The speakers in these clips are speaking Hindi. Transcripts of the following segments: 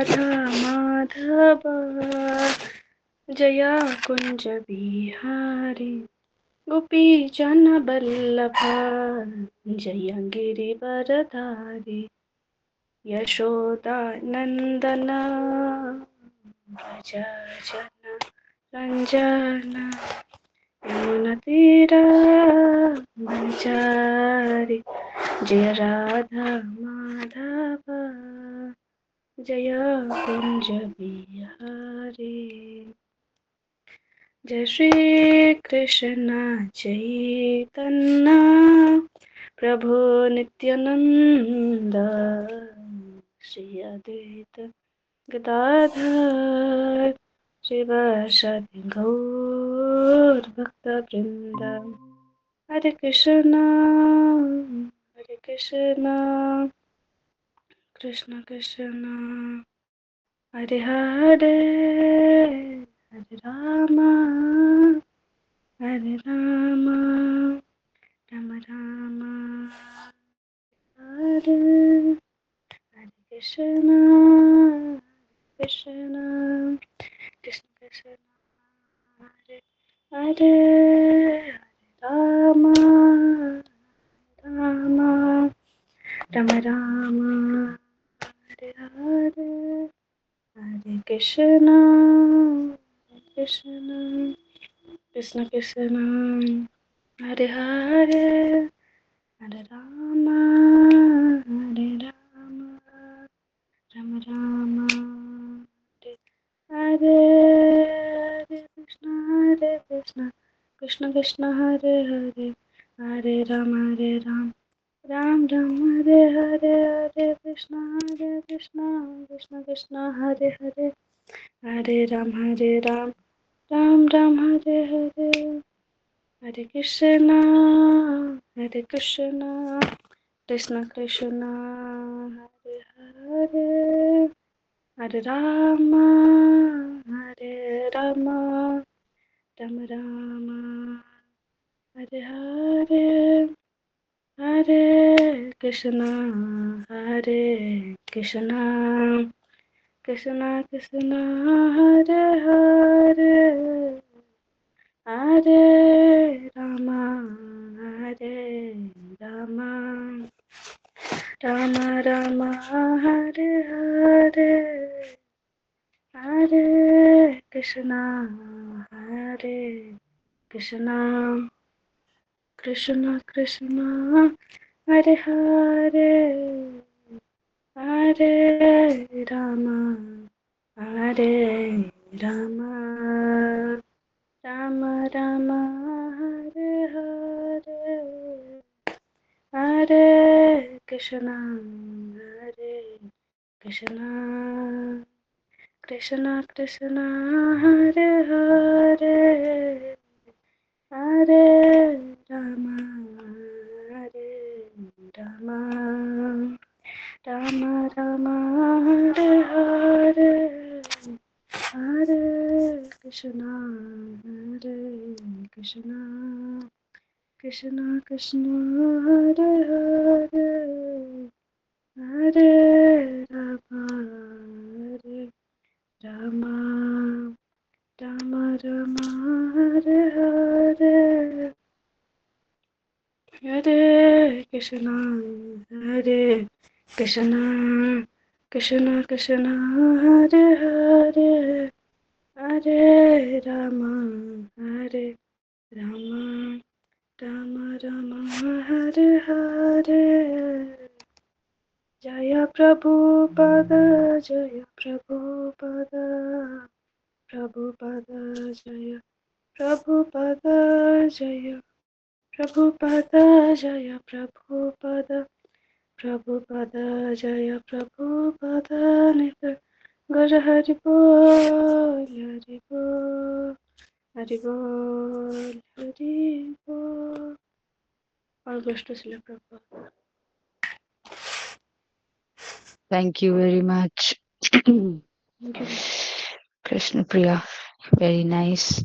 राधा माधव जया कुंज बिहारी गोपी जन बल्लभ जय गिरिवरधारी यशोदा नंदन व्रज जन रंजन यमुना तीरा वनचारी जय राधा माधव जय कुंज बिहारी जय श्री कृष्ण चैतन्य प्रभु नित्यानंद श्री अद्वैत गदाधर श्रीवासादि गौर भक्त वृंद हरे कृष्णा कृष्ण कृष्ण हरे हरे हरे राम राम राम हरे हरे कृष्ण कृष्ण कृष्ण हरे हरे हरे राम राम राम हरे हरे हरे कृष्ण कृष्ण कृष्ण हरे हरे हरे राम राम राम हरे हरे हरे कृष्ण कृष्ण कृष्ण हरे हरे हरे राम राम राम हरे हरे हरे कृष्ण कृष्ण कृष्ण हरे हरे हरे राम राम राम हरे हरे हरे कृष्ण कृष्ण कृष्ण हरे हरे हरे राम राम राम हरे हरे हरे कृष्ण कृष्ण कृष्ण हरे हरे हरे राम राम राम हरे हरे हरे कृष्ण कृष्ण कृष्ण हरे हरे हरे राम राम राम हरे हरे हरे कृष्ण कृष्ण कृष्ण कृष्ण हरे हरे हरे राम राम राम राम हरे हरे हरे कृष्ण कृष्ण कृष्ण हरे हरे हरे राम राम राम हरे हरे हरे कृष्ण कृष्ण कृष्ण हरे हरे हरे राम राम हरे हरे जय प्रभुपद जय प्रभुपद प्रभुपद जय प्रभुपद जय प्रभुपद जय प्रभुपद प्रभुपद जय प्रभुपद नित गुरु हरि बोल हरि बोल हरि बोल all goes to Srila Prabhupada. Thank you very much. Thank you. Krishna Priya. Very nice.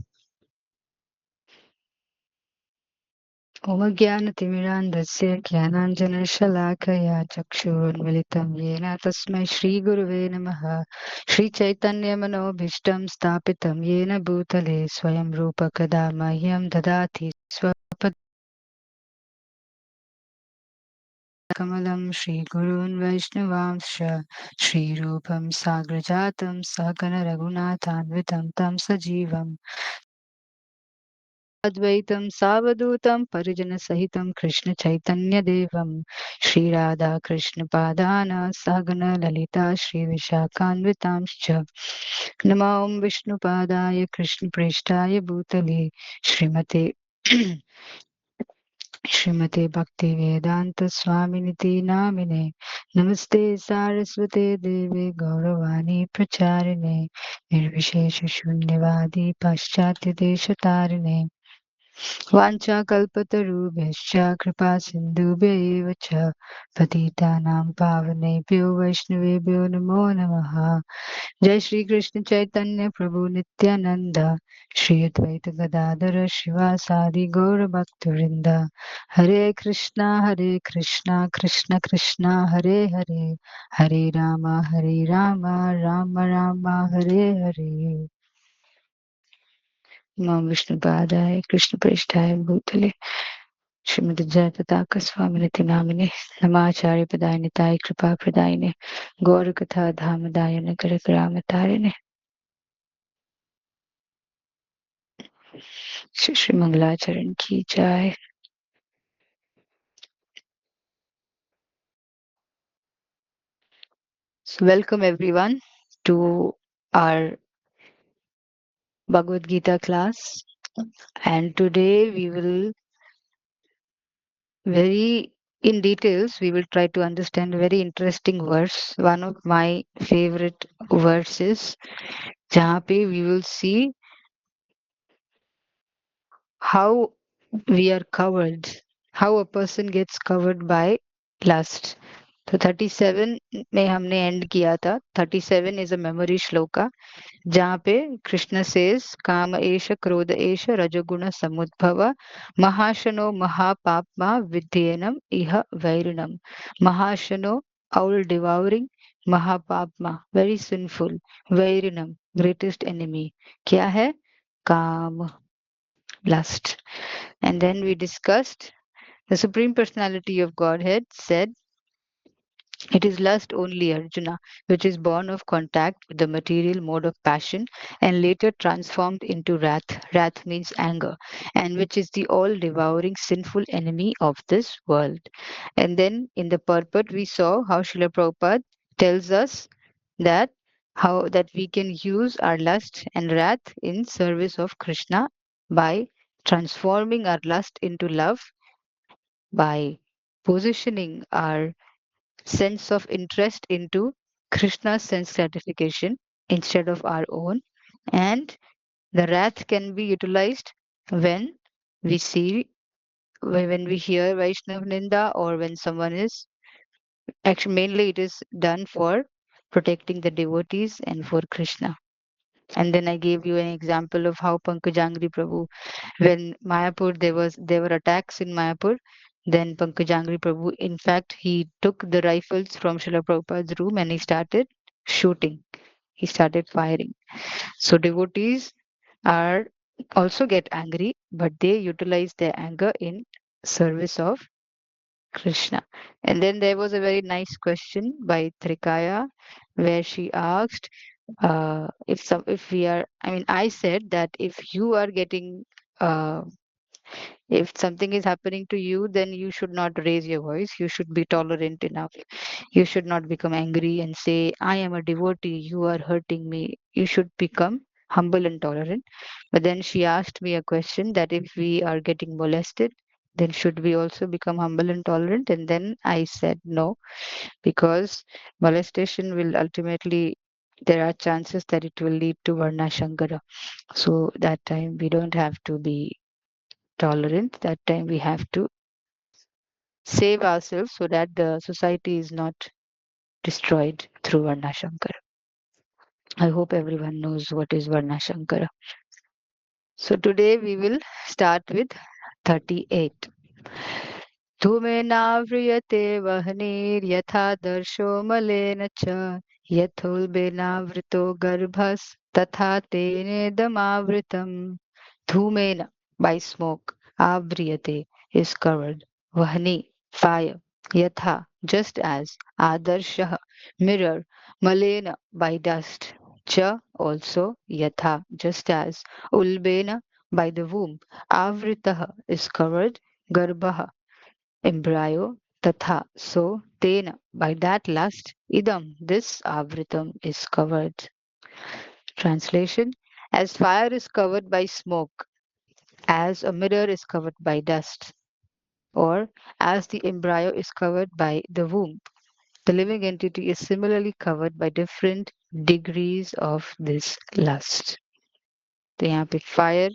ओमज्ञानतिमिरान्धस्य ज्ञानाञ्जनशलाकया चक्षुरुन्मिलितं येन तस्मै श्रीगुरुवे नमः। श्रीचैतन्यमनोभीष्टं स्थापितं येन भूतले स्वयं रूप कदा मह्यं ददाति कमलं श्रीगुरून् वैष्णवांश्च श्रीरूपं साग्रजातं सहगण रघुनाथान्वितं तं सजीवम् अद्वैतं सावधूतं परिजनसहितं कृष्णचैतन्यदेवं श्रीराधाकृष्णपादान सहगण ललिता श्रीविशाखान्वितांश्च नमो विष्णुपादाय कृष्णप्रेष्ठाय भूतले श्रीमते श्रीमते भक्तिवेदान्तस्वामिनिति नामिने नमस्ते सारस्वते देवे गौरवाणी प्रचारिणे निर्विशेषशून्यवादी पाश्चात्यदेशतारिणे वाञ्छाकल्पतरुभ्यश्च कृपा सिन्धुभ्य एव च पतितानां पावनेभ्यो वैष्णवेभ्यो नमो नमः। जय श्री कृष्ण चैतन्य प्रभु नित्यानंद श्री अद्वैत गदाधर शिवासादि गौर भक्तवृंद हरे कृष्णा कृष्ण कृष्णा हरे हरे हरे राम राम राम हरे हरे। मां विष्णुपादाय कृष्णप्रेष्ठाय भूतले श्रीमद् जयपताका स्वामिनिति नामिने नमाचार्यपदाय निताय कृपाप्रदायिने गौरकथा धामदाय नगरग्रामतारिणे श्री श्री मंगलाचरण की जय। So welcome everyone to our Bhagavad Gita class, and today we will very in details we will try to understand a very interesting verse, one of my favorite verses, जहाँ पे we will see how we are covered, how a person gets covered by lust. तो 37 में हमने एंड किया था. 37 इज अ मेमोरी श्लोका जहाँ पे कृष्ण सेज काम एष क्रोध एष रजोगुण समुद्भव महाशनो महापाप्मा विद्येनम इह वैरिणम. महाशनो आउल डिवाउरिंग, महापाप्मा वेरी सिंफुल, वैरिणम ग्रेटेस्ट एनिमी. क्या है? काम, lust. And then we discussed the Supreme Personality of Godhead said it is lust only, Arjuna, which is born of contact with the material mode of passion and later transformed into wrath. Wrath means anger, and which is the all devouring sinful enemy of this world. And then in the purport, we saw how Srila Prabhupada tells us that how that we can use our lust and wrath in service of Krishna by transforming our lust into love, by positioning our sense of interest into Krishna's sense gratification instead of our own. And the wrath can be utilized when we see, when we hear Vaishnav Ninda, or when someone is actually, mainly it is done for protecting the devotees and for Krishna. And then I gave you an example of how Pankajangri Prabhu, when Mayapur there were attacks in Mayapur, then Pankajangri Prabhu, in fact, he took the rifles from Srila Prabhupada's room and he started shooting. He started firing. So devotees are also get angry, but they utilize their anger in service of Krishna. And then there was a very nice question by Trikaya where she asked, if we are, I mean, I said that if you are getting uh, if something is happening to you, then you should not raise your voice. You should be tolerant enough. You should not become angry and say, I am a devotee, you are hurting me. You should become humble and tolerant. But then she asked me a question that if we are getting molested, then should we also become humble and tolerant? And then I said no, because molestation will ultimately, there are chances that it will lead to Varna Shankara. So that time we don't have to be tolerant. That time we have to save ourselves so that the society is not destroyed through Varna Shankara. I hope everyone knows what is Varna Shankara. So today we will start with 38. धूमेनाव्रियते वह्निर्यथा दर्शो मलेन च यथोल्बेनावृतो गर्भस्तथा तेनेदमावृतम्. Dhumena, by smoke. Avriyate is covered. Vahni, fire. Yatha, just as. Adarsha, mirror. Malena, by dust. Cha, also. Yatha, just as. Ulbena, by the womb. Avritaha is covered. Garbha, embryo. Tatha, so. Tena, by that lust. Idam, this avritam is covered. Translation: as fire is covered by smoke, as a mirror is covered by dust, or as the embryo is covered by the womb. The living entity is similarly covered by different degrees of this lust. तो यहाँ पे fire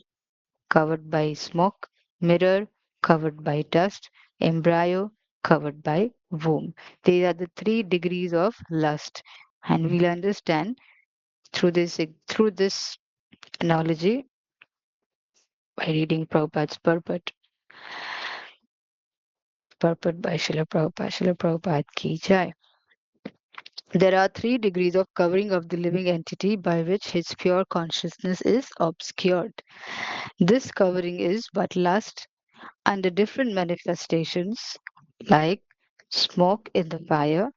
covered by smoke, mirror covered by dust, embryo covered by womb. These are the 3 degrees of lust, and we'll understand through this analogy by reading Prabhupada's purport. Purport by Srila Prabhupada. Srila Prabhupada ki jai. There are 3 degrees of covering of the living entity by which his pure consciousness is obscured. This covering is but lust under different manifestations like smoke in the fire,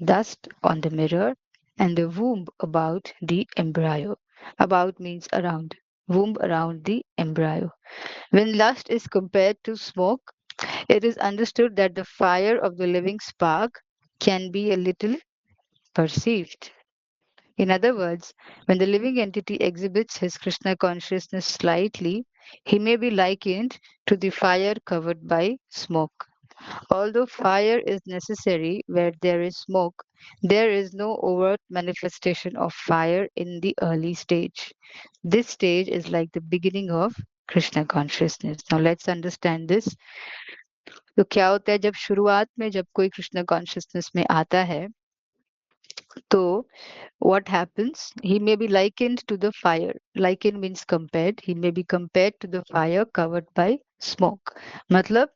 dust on the mirror, and the womb about the embryo. About means around. Womb around the embryo. When lust is compared to smoke, it is understood that the fire of the living spark can be a little perceived. In other words, when the living entity exhibits his Krishna consciousness slightly, he may be likened to the fire covered by smoke. Although fire is necessary where there is smoke, there is no overt manifestation of fire in the early stage. This stage is like the beginning of Krishna consciousness. Now let's understand this. तो क्या होता है जब शुरुआत में जब कोई कृष्ण कॉन्शियसनेस में आता है तो what happens, he may be likened to the fire. Likened means compared. He may be compared to the fire covered by smoke. मतलब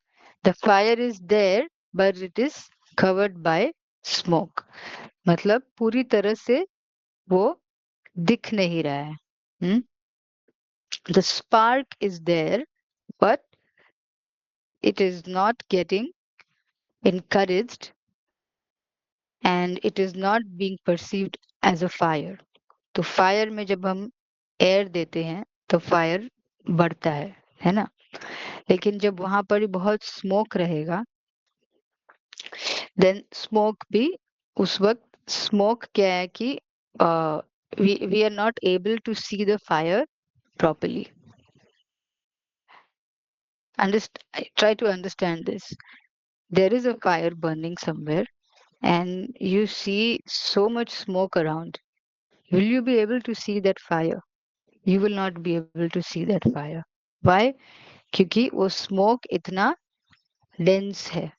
the fire is there but it is covered by smoke. मतलब पूरी तरह से वो दिख नहीं रहा है. The spark is there but it is not getting encouraged and it is not being perceived as a fire. तो फायर में जब हम एयर देते हैं तो फायर बढ़ता है ना. लेकिन जब वहां पर बहुत स्मोक रहेगा देन स्मोक भी उस वक्त स्मोक क्या है कि we are not able to see the fire properly. Try to understand this. There is a fire burning somewhere and you see so much smoke around. Will you be able to see that fire? You will not be able to see that fire. Why? क्योंकि वो स्मोक इतना डेंस है.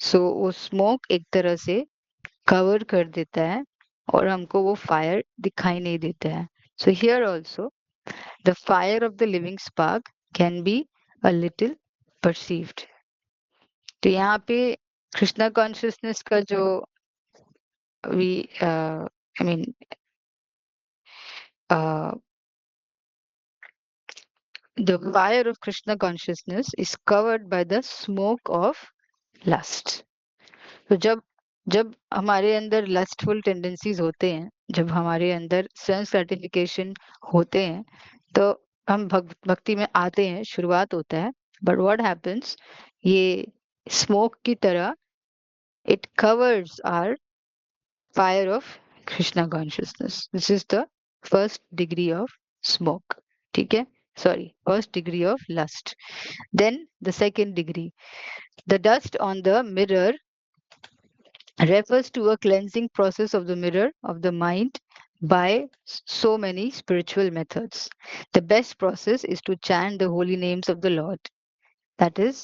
सो वो स्मोक एक तरह से कवर कर देता है और हमको वो फायर दिखाई नहीं देता है. So here also the fire of the living spark can be a little perceived. तो यहाँ पे कृष्णा कॉन्शियसनेस का जो we I mean the fire of Krishna consciousness is covered by the smoke of lust. तो जब जब हमारे अंदर लस्टफुल टेंडेंसीज होते हैं, जब हमारे अंदर सेंस सर्टिफिकेशन होते हैं, तो हम भक्ति में आते हैं, शुरुआत होता है. बट व्हाट हैपेंस, ये स्मोक की तरह it covers our fire of Krishna consciousness. This is the first degree of smoke. ठीक है, sorry, first degree of lust. Then the second degree, the dust on the mirror refers to a cleansing process of the mirror of the mind by so many spiritual methods. The best process is to chant the holy names of the Lord. That is,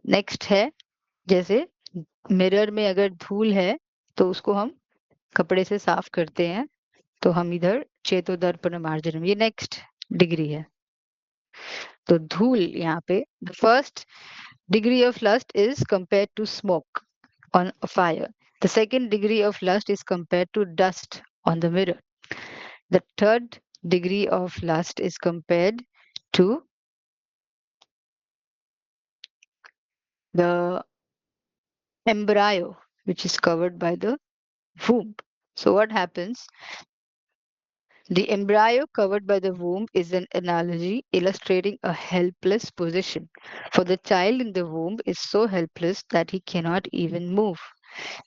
next है, जैसे मिरर में अगर धूल है तो उसको हम कपड़े से साफ करते हैं, तो हम इधर चेतोदर्पण मार्जनम, ये नेक्स्ट डिग्री है. तो धूल यहाँ पे the first degree of lust is compared to smoke on a fire. The second degree of lust is compared to dust on the mirror. The third degree of lust is compared to the embryo, which is covered by the womb. So, what happens? The embryo covered by the womb is an analogy illustrating a helpless position. For the child in the womb is so helpless that he cannot even move.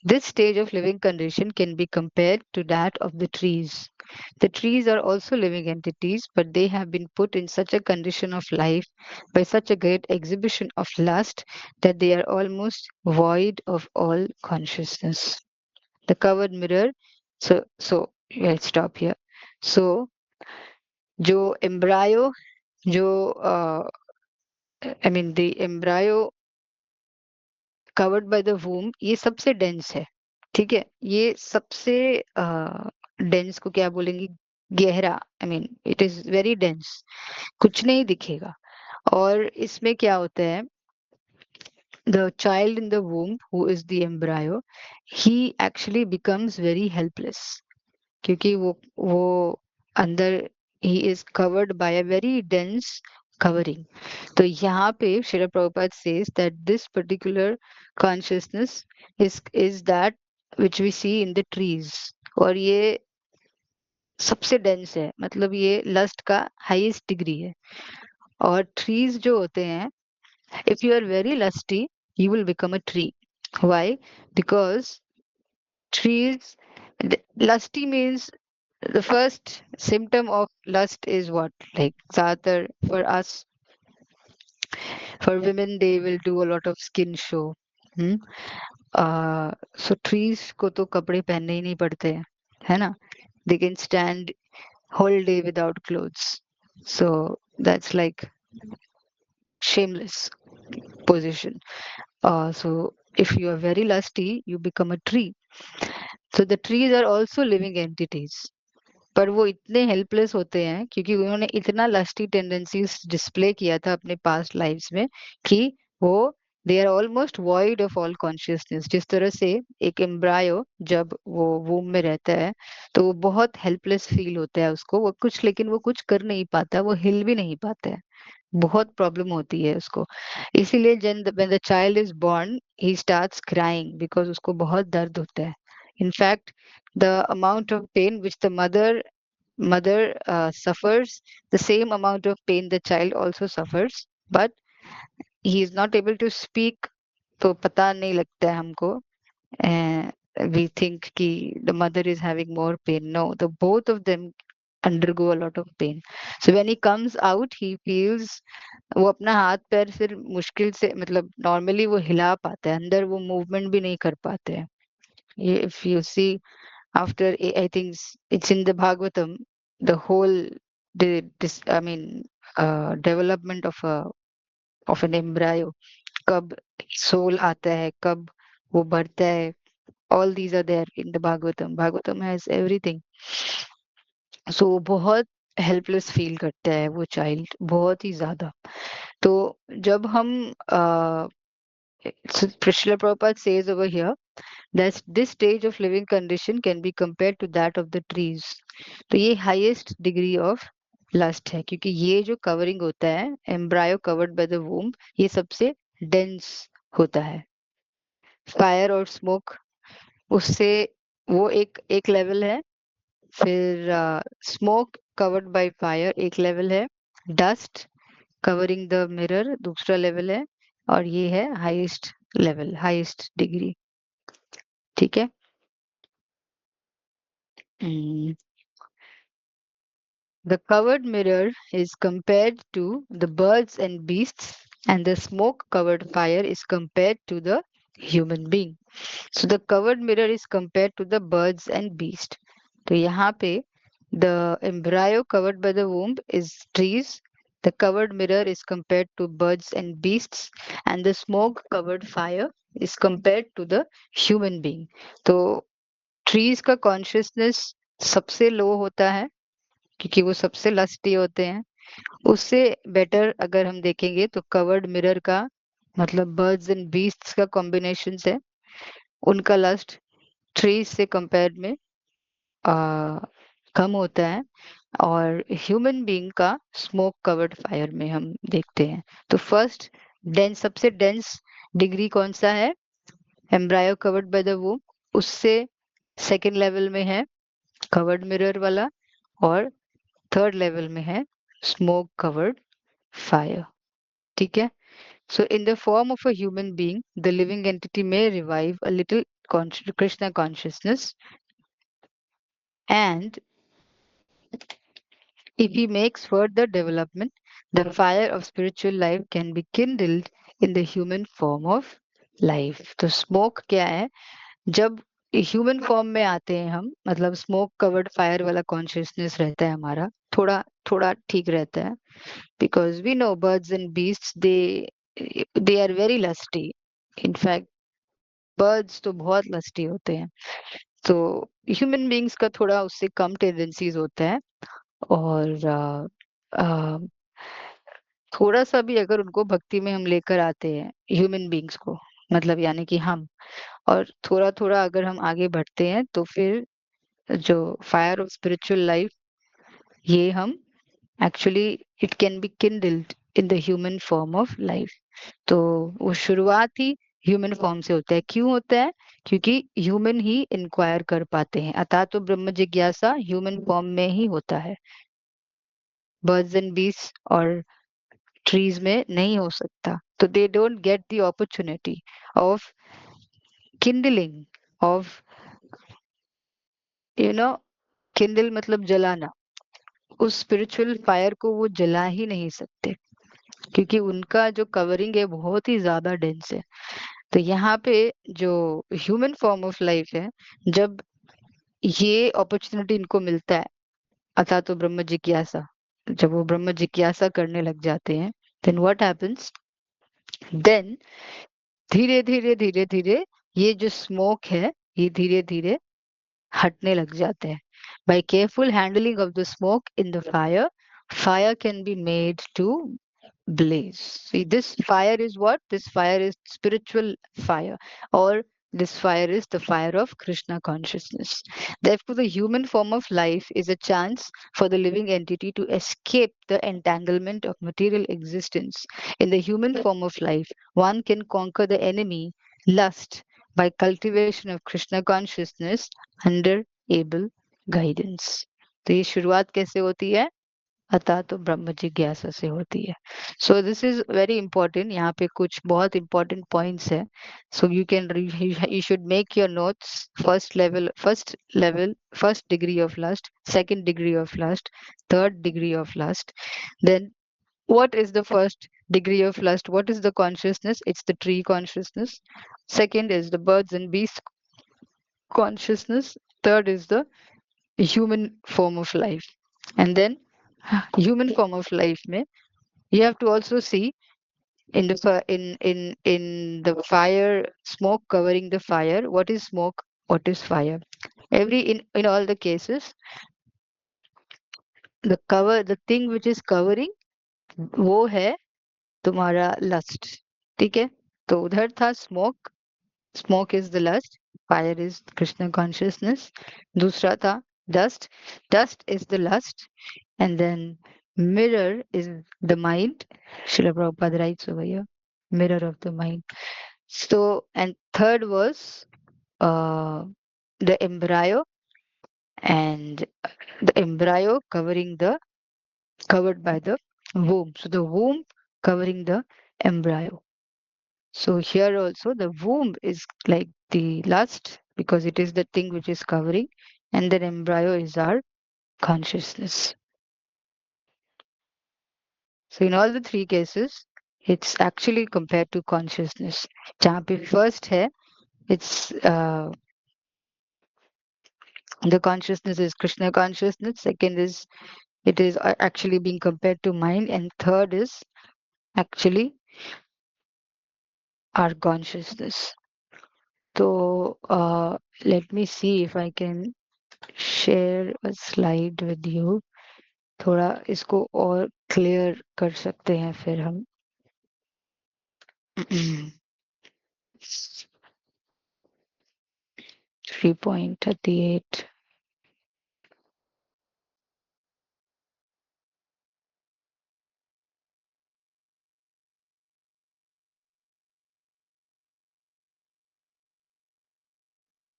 This stage of living condition can be compared to that of the trees. The trees are also living entities, but they have been put in such a condition of life by such a great exhibition of lust that they are almost void of all consciousness. The covered mirror. So let's stop here. So जो embryo जो I mean the embryo covered by the womb ये सबसे dense है. ठीक है, ये सबसे डेंस को क्या बोलेंगे, गहरा. I mean it is very dense, कुछ नहीं दिखेगा. और इसमें क्या होता है, the child in the womb who is the embryo, he actually becomes very helpless क्योंकि वो अंदर he is covered by a very dense covering. तो यहाँ पे Srila Prabhupada says that this particular consciousness is that which we see in the trees. और ये सबसे डेंस है, मतलब ये लस्ट का हाईएस्ट डिग्री है. और ट्रीज जो होते हैं, if you are very lusty you will become a tree. Why? Because trees, lusty means the first symptom of lust is what? Like zyadatar for us, for women, they will do a lot of skin show. Hmm? So trees को तो कपड़े पहनने ही नहीं पड़ते हैं, है ना? They can stand whole day without clothes. So that's like shameless position. So if you are very lusty, you become a tree. So the trees are also living entities. पर वो इतने हेल्पलेस होते हैं क्योंकि उन्होंने इतना लस्टी टेंडेंसीज डिस्प्ले किया था अपने पास्ट लाइफ्स में कि वो they are almost void of all consciousness. जिस तरह से एक एम्ब्रायो जब वो वूम में रहता है तो वो बहुत हेल्पलेस फील होता है उसको, वो कुछ, लेकिन वो कुछ कर नहीं पाता, वो हिल भी नहीं पाता है, बहुत प्रॉब्लम होती है उसको. इसीलिए when the child is born he starts crying because उसको बहुत दर्द होता है. In fact, the amount of pain which the mother suffers, the same amount of pain the child also suffers, but he is not able to speak. तो पता नहीं लगता है हमको. uh, we think कि the mother is having more pain. No, the both of them undergo a lot of pain. So when he comes out he feels, वो अपना हाथ पैर फिर मुश्किल से, मतलब नॉर्मली वो हिला पाता है, अंदर वो मूवमेंट भी नहीं कर पाते हैं. ये if you see after I think it's in the Bhagavatam, the whole this I mean development of an embryo, कब soul आता है, कब वो बढ़ता है, all these are there in the Bhagavatam. Bhagavatam has everything. So वो बहुत हेल्पलेस फील करता है वो चाइल्ड, बहुत ही ज्यादा. तो जब हम Srila Prabhupada says over here that this stage of living condition can be compared to that of the trees. तो ये highest degree of lust है क्योंकि ये जो covering होता है embryo covered by the womb, ये सबसे dense होता है. फायर और स्मोक उससे वो एक एक लेवल है. फिर स्मोक कवर्ड बाय फायर एक लेवल है. डस्ट कवरिंग द मिरर दूसरा लेवल है. और ये है हाईएस्ट लेवल, हाईएस्ट डिग्री. ठीक है. The covered mirror is compared to the birds and beasts, and the smoke covered fire is compared to the human being. So the covered mirror is compared to the birds and beasts. तो यहाँ पे the embryo covered by the womb is trees, the covered mirror is compared to birds and beasts, and the smoke covered fire is compared to the human being. तो trees का consciousness सबसे low होता है क्योंकि वो सबसे लस्टी होते हैं. उससे बेटर अगर हम देखेंगे तो कवर्ड मिरर का मतलब बर्ड्स एंड बीस्ट्स का कॉम्बिनेशन है, उनका लस्ट ट्रीज से कंपेयर में आ, कम होता है, और ह्यूमन बीइंग का स्मोक कवर्ड फायर में हम देखते हैं। तो फर्स्ट डेंस, सबसे डेंस डिग्री कौन सा है? एम्ब्रायो कवर्ड बाय द वूम, उससे सेकेंड लेवल में है कवर्ड मिरर वाला, और थर्ड लेवल में है स्मोक कवर्ड फायर। ठीक है। So, in the form of a human being, the living entity may revive a little Krishna consciousness, and if he makes further development, the fire of spiritual life can be kindled in the human form of life. तो smoke क्या है? जब ह्यूमन फॉर्म में आते हैं हम, मतलब स्मोक कवर्ड फायर वाला कॉन्शियसनेस रहता है हमारा, थोड़ा थोड़ा ठीक रहता है, because we know birds and beasts, they are very lusty. In fact birds तो बहुत लस्टी होते हैं, तो ह्यूमन बींग्स का थोड़ा उससे कम टेंडेंसीज होता है। और आ, थोड़ा सा भी अगर उनको भक्ति में हम लेकर आते हैं ह्यूमन बींग्स को, मतलब यानी कि हम, और थोड़ा थोड़ा अगर हम आगे बढ़ते हैं, तो फिर जो फायर ऑफ स्पिरिचुअल लाइफ, ये हम actually, it can be kindled in the human form of life. तो वो शुरुआत ही ह्यूमन फॉर्म से होता है। क्यों होता है? क्योंकि ह्यूमन ही इंक्वायर कर पाते हैं, अतः तो ब्रह्म जिज्ञासा ह्यूमन फॉर्म में ही होता है, बर्ड्स एंड बीस और ट्रीज में नहीं हो सकता। तो they don't get the opportunity of Kindling, of, you know, Kindle मतलब जलाना, उस स्पिरिचुअल फायर को वो जला ही नहीं सकते, क्योंकि उनका जो कवरिंग है बहुत ही ज्यादा डेंस है। तो यहाँ पे जो ह्यूमन फॉर्म ऑफ लाइफ है, जब ये अपॉर्चुनिटी इनको मिलता है, अथा तो ब्रह्म जिज्ञासा, जब वो ब्रह्म जिज्ञासा करने लग जाते हैं, देन व्हाट हैपेंस? देन धीरे धीरे धीरे धीरे ये जो स्मोक है, ये धीरे धीरे हटने लग जाते हैं। By careful handling of the smoke in the fire, fire can be made to blaze. See, this fire is what? This fire is spiritual fire, or this fire is the fire of Krishna consciousness. Therefore, the human form of life is a chance for the living entity to escape the entanglement of material existence. In the human form of life, one can conquer the enemy, lust, by cultivation of Krishna consciousness under able guidance. तो ये शुरुआत कैसे होती है? अतः तो ब्रह्म जिज्ञासा से होती है। So this is very important, यहाँ पे कुछ बहुत इंपॉर्टेंट पॉइंट्स है। So you can, you should make your notes. First level, first degree of lust, second degree of lust, third degree of lust. Then what is the first degree of lust? What is the consciousness? It's the tree consciousness. Second is the birds and beasts consciousness. Third is the human form of life. And then human form of life mein, you have to also see in the in the fire, smoke covering the fire. What is smoke? What is fire? Every in all the cases, the thing which is covering, वो है तुम्हारा lust. ठीक है? तो उधर था smoke. Smoke is the lust, fire is Krishna consciousness. दूसरा था dust. Dust is the lust, and then mirror is the mind. Srila Prabhupada writes over here, mirror of the mind. So, and third was uh, the embryo, and the embryo covered by the womb. So the womb covering the embryo. So here also the womb is like the lust, because it is the thing which is covering, and then embryo is our consciousness. So in all the three cases, it's actually compared to consciousness. जहाँ पे first है, it's the consciousness is Krishna consciousness. Second is, it is actually being compared to mind, and third is actually our consciousness. So let me see if I can share a slide with you. थोड़ा इसको और क्लियर कर सकते हैं फिर हम। 3.38.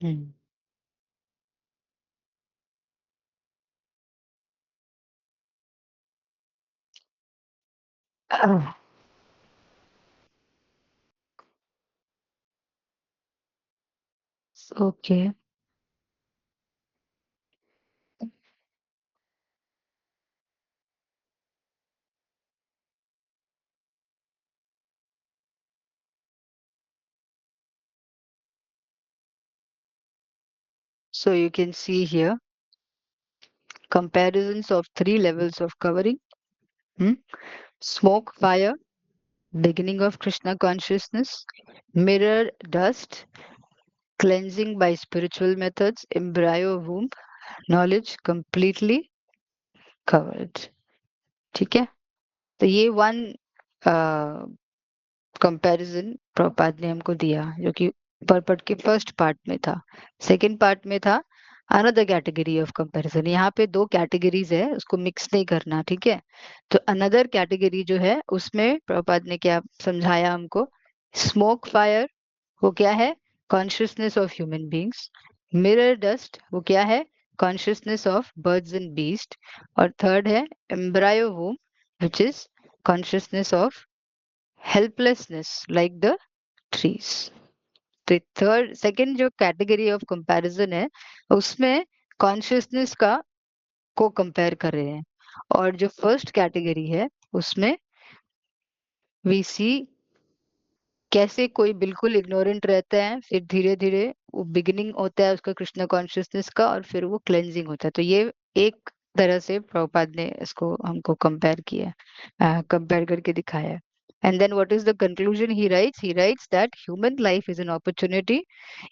Mm. Oh, okay. So you can see here comparisons of three levels of covering. Hmm? Smoke, fire, beginning of Krishna consciousness, mirror, dust, cleansing by spiritual methods, embryo, womb, knowledge completely covered. ठीक है, तो ये वन कंपैरिजन प्रभुपाद ने हमको दिया जो कि परपट के फर्स्ट पार्ट में था। सेकंड पार्ट में था अनदर कैटेगरी ऑफ कंपैरिजन। यहाँ पे दो कैटेगरीज है, उसको मिक्स नहीं करना, ठीक है। तो अनदर कैटेगरी जो है उसमें प्रभुपाद ने क्या समझाया हमको, स्मोक फायर वो क्या है, consciousness of human beings. Mirror dust वो क्या है, consciousness of birds and beast. और थर्ड है embryo womb which is consciousness of helplessness like the trees। तो थर्ड सेकंड जो कैटेगरी ऑफ कंपैरिजन है उसमें कॉन्शियसनेस का को कंपेयर कर रहे हैं, और जो फर्स्ट कैटेगरी है उसमें वी सी कैसे कोई बिल्कुल इग्नोरेंट रहता है, फिर धीरे धीरे वो बिगिनिंग होता है उसका कृष्ण कॉन्शियसनेस का, और फिर वो क्लेंजिंग होता है। तो ये एक तरह से प्रभुपाद ने इसको हमको कंपेयर किया, कंपेयर करके दिखाया है। And then what is the conclusion he writes that human life is an opportunity.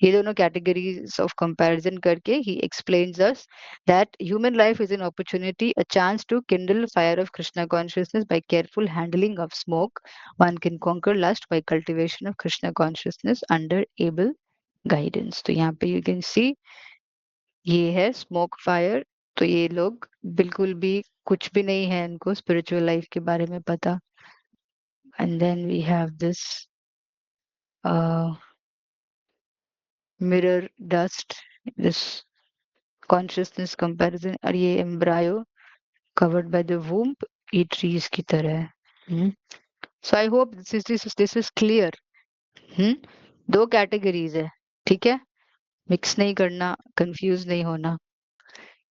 ये दोनों कैटेगरीज ऑफ कंपैरिजन करके ही explains us that human life is an opportunity, a chance to kindle fire of Krishna consciousness by careful handling of smoke. One can conquer lust by cultivation of Krishna consciousness under able guidance। तो यहाँ पे you can see ये है स्मोक फायर। तो ये लोग बिल्कुल भी कुछ भी नहीं है इनको स्पिरिचुअल लाइफ के बारे में पता। And then we have this mirror dust, this consciousness comparison, और ये embryo covered by the womb, ये ट्रीज की तरह है। So I hope this is clear. Hmm, दो कैटेगरीज है, ठीक है, मिक्स नहीं करना, कंफ्यूज नहीं होना।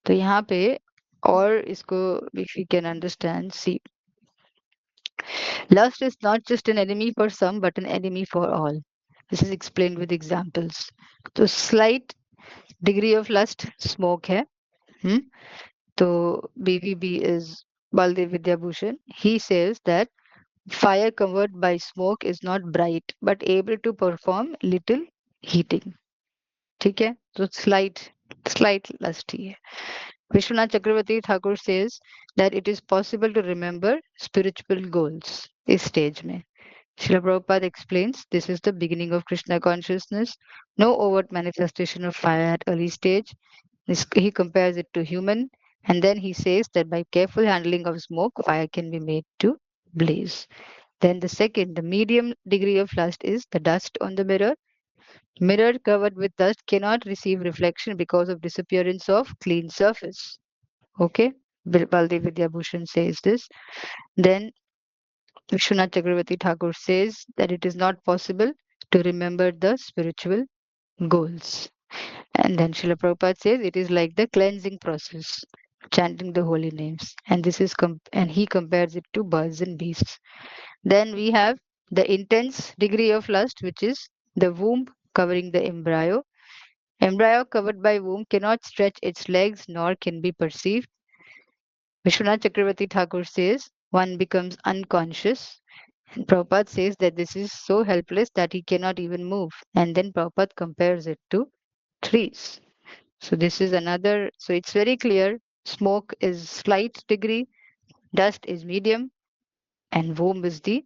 तो यहाँ पे और इसको if you can understand, see lust is not just an enemy for some but an enemy for all। this is explained with examples। तो slight degree of lust smoke है। हम्म, तो BVB is Baldev Vidyabhushan, he says that fire covered by smoke is not bright but able to perform little heating। ठीक है, तो स्लाइट लस्ट ही है। विश्वनाथ चक्रवर्ती Thakur says that it is possible to remember spiritual goals इस स्टेज में। Srila Prabhupada explains this is the beginning of Krishna consciousness, no overt manifestation of fire at early stage. He compares it to human, and then he says that by careful handling of smoke, fire can be made to blaze. Then the second, the medium degree of lust is the dust on the mirror. Mirror covered with dust cannot receive reflection because of disappearance of clean surface. Okay, Baldev Vidyabhushan says this. Then Vishwanath Chakravarti Thakur says that it is not possible to remember the spiritual goals. And then Srila Prabhupada says it is like the cleansing process, chanting the holy names. And this is and he compares it to birds and beasts. Then we have the intense degree of lust, which is the womb covering the embryo. Embryo covered by womb cannot stretch its legs nor can be perceived. Vishwanath Chakravarti Thakur says one becomes unconscious. And Prabhupada says that this is so helpless that he cannot even move. And then Prabhupada compares it to trees. So this is another, so it's very clear. Smoke is slight degree, dust is medium, and womb is the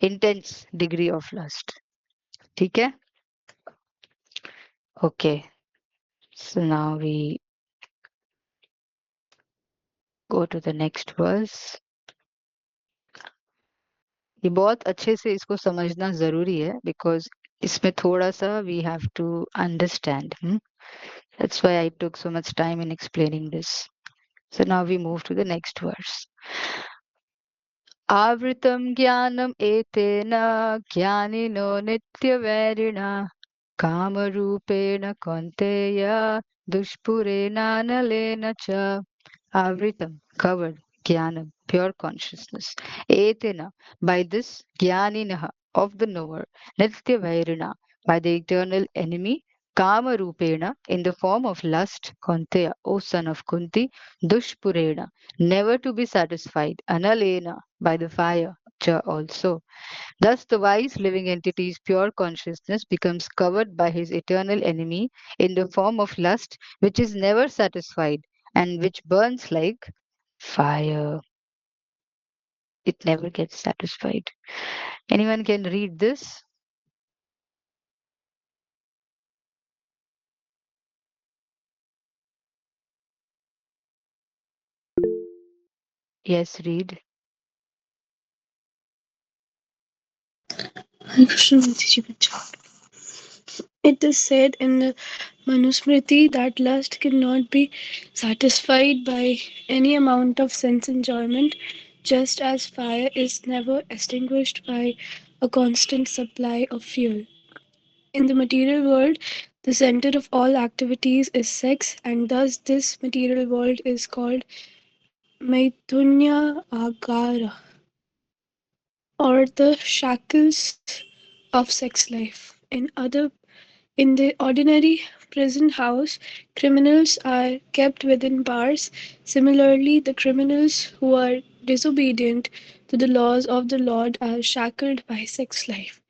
intense degree of lust. ठीक है? Okay. So now we go to the next verse. ये बहुत अच्छे से इसको समझना जरूरी है because इसमें थोड़ा सा we have to understand. That's why I took so much time in explaining this. So now we move to the next verse. आवृतं ज्ञानम् एतेन ज्ञानिनो नित्यवैरिणा कामरूपेण कौन्तेय दुष्पुरेणानलेन च आवृतं covered jnanam pure consciousness etena by this jnaninah of the knower nitya vairina by the eternal enemy kama rupena in the form of lust Kaunteya, O son of Kunti dushpurena never to be satisfied analena by the fire cha also. Thus, the wise living entity's pure consciousness becomes covered by his eternal enemy in the form of lust, which is never satisfied and which burns like fire. It never gets satisfied. Anyone can read this? Yes, read. Hare Krishna Mataji Bacha. It is said in the Manusmriti that lust cannot be satisfied by any amount of sense enjoyment, just as fire is never extinguished by a constant supply of fuel. In the material world, the center of all activities is sex, and thus this material world is called Maithunya Agara, or the shackles of sex life. In the ordinary prison house, criminals are kept within bars. Similarly, the criminals who are disobedient to the laws of the Lord are shackled by sex life.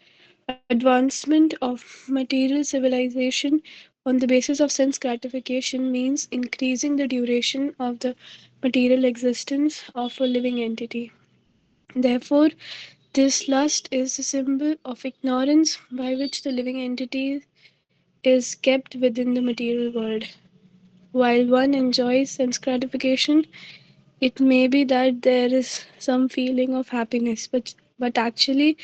Advancement of material civilization on the basis of sense gratification means increasing the duration of the material existence of a living entity. Therefore, this lust is a symbol of ignorance by which the living entity is kept within the material world. While one enjoys sense gratification, it may be that there is some feeling of happiness, but actually,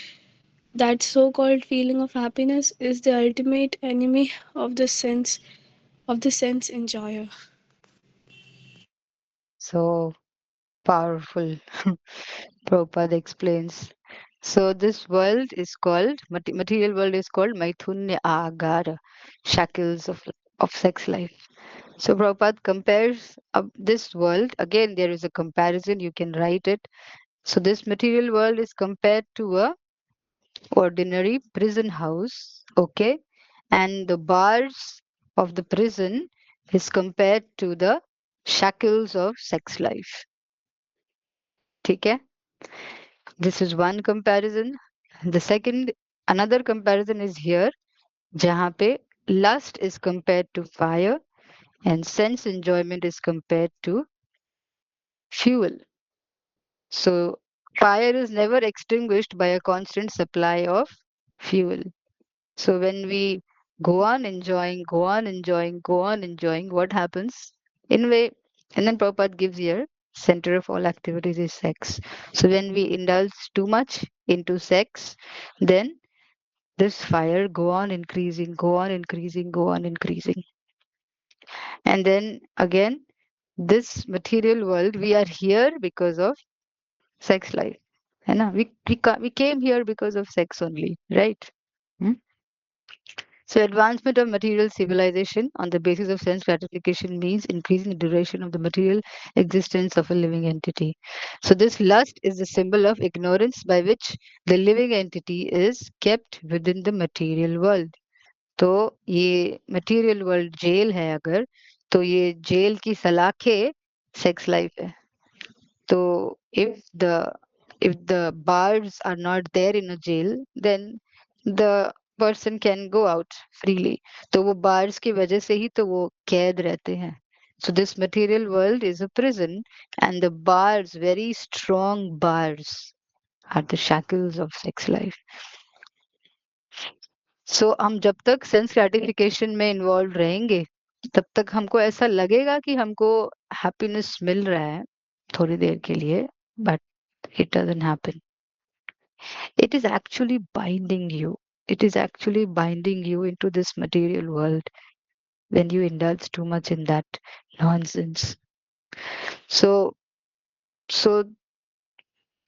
that so called feeling of happiness is the ultimate enemy of the sense enjoyer. So powerful. Prabhupada explains. So this world is called, material world is called Maithunya Agara, shackles of sex life. So Prabhupada compares this world, again there is a comparison, you can write it. So this material world is compared to a ordinary prison house, okay? And the bars of the prison is compared to the shackles of sex life. Okay? This is one comparison. The second, another comparison is here, जहाँ पे lust is compared to fire and sense enjoyment is compared to fuel. So fire is never extinguished by a constant supply of fuel. So when we go on enjoying, go on enjoying, what happens? In way, and then Prabhupada gives here, center of all activities is sex. So when we indulge too much into sex, then this fire go on increasing, go on increasing, go on increasing. And then again, this material world, we are here because of sex life. है ना? We came here because of sex only, right? Hmm? So advancement of material civilization on the basis of sense gratification means increasing the duration of the material existence of a living entity. So this lust is the symbol of ignorance by which the living entity is kept within the material world. तो ये material world jail है अगर, तो ये jail की सलाखें sex life है. So if the bars are not there in a jail, then the person can go out freely. तो वो bars की वजह से ही तो वो कैद रहते हैं. So this material world is a prison and the bars, very strong bars. are the shackles of sex life. सो हम जब तक सेंस ग्रेटिफिकेशन में इन्वॉल्व रहेंगे तब तक हमको ऐसा लगेगा कि हमको हैप्पीनेस मिल रहा है थोड़ी देर के लिए, but it doesn't happen. It is actually binding you. It is actually binding you into this material world when you indulge too much in that nonsense. So, so,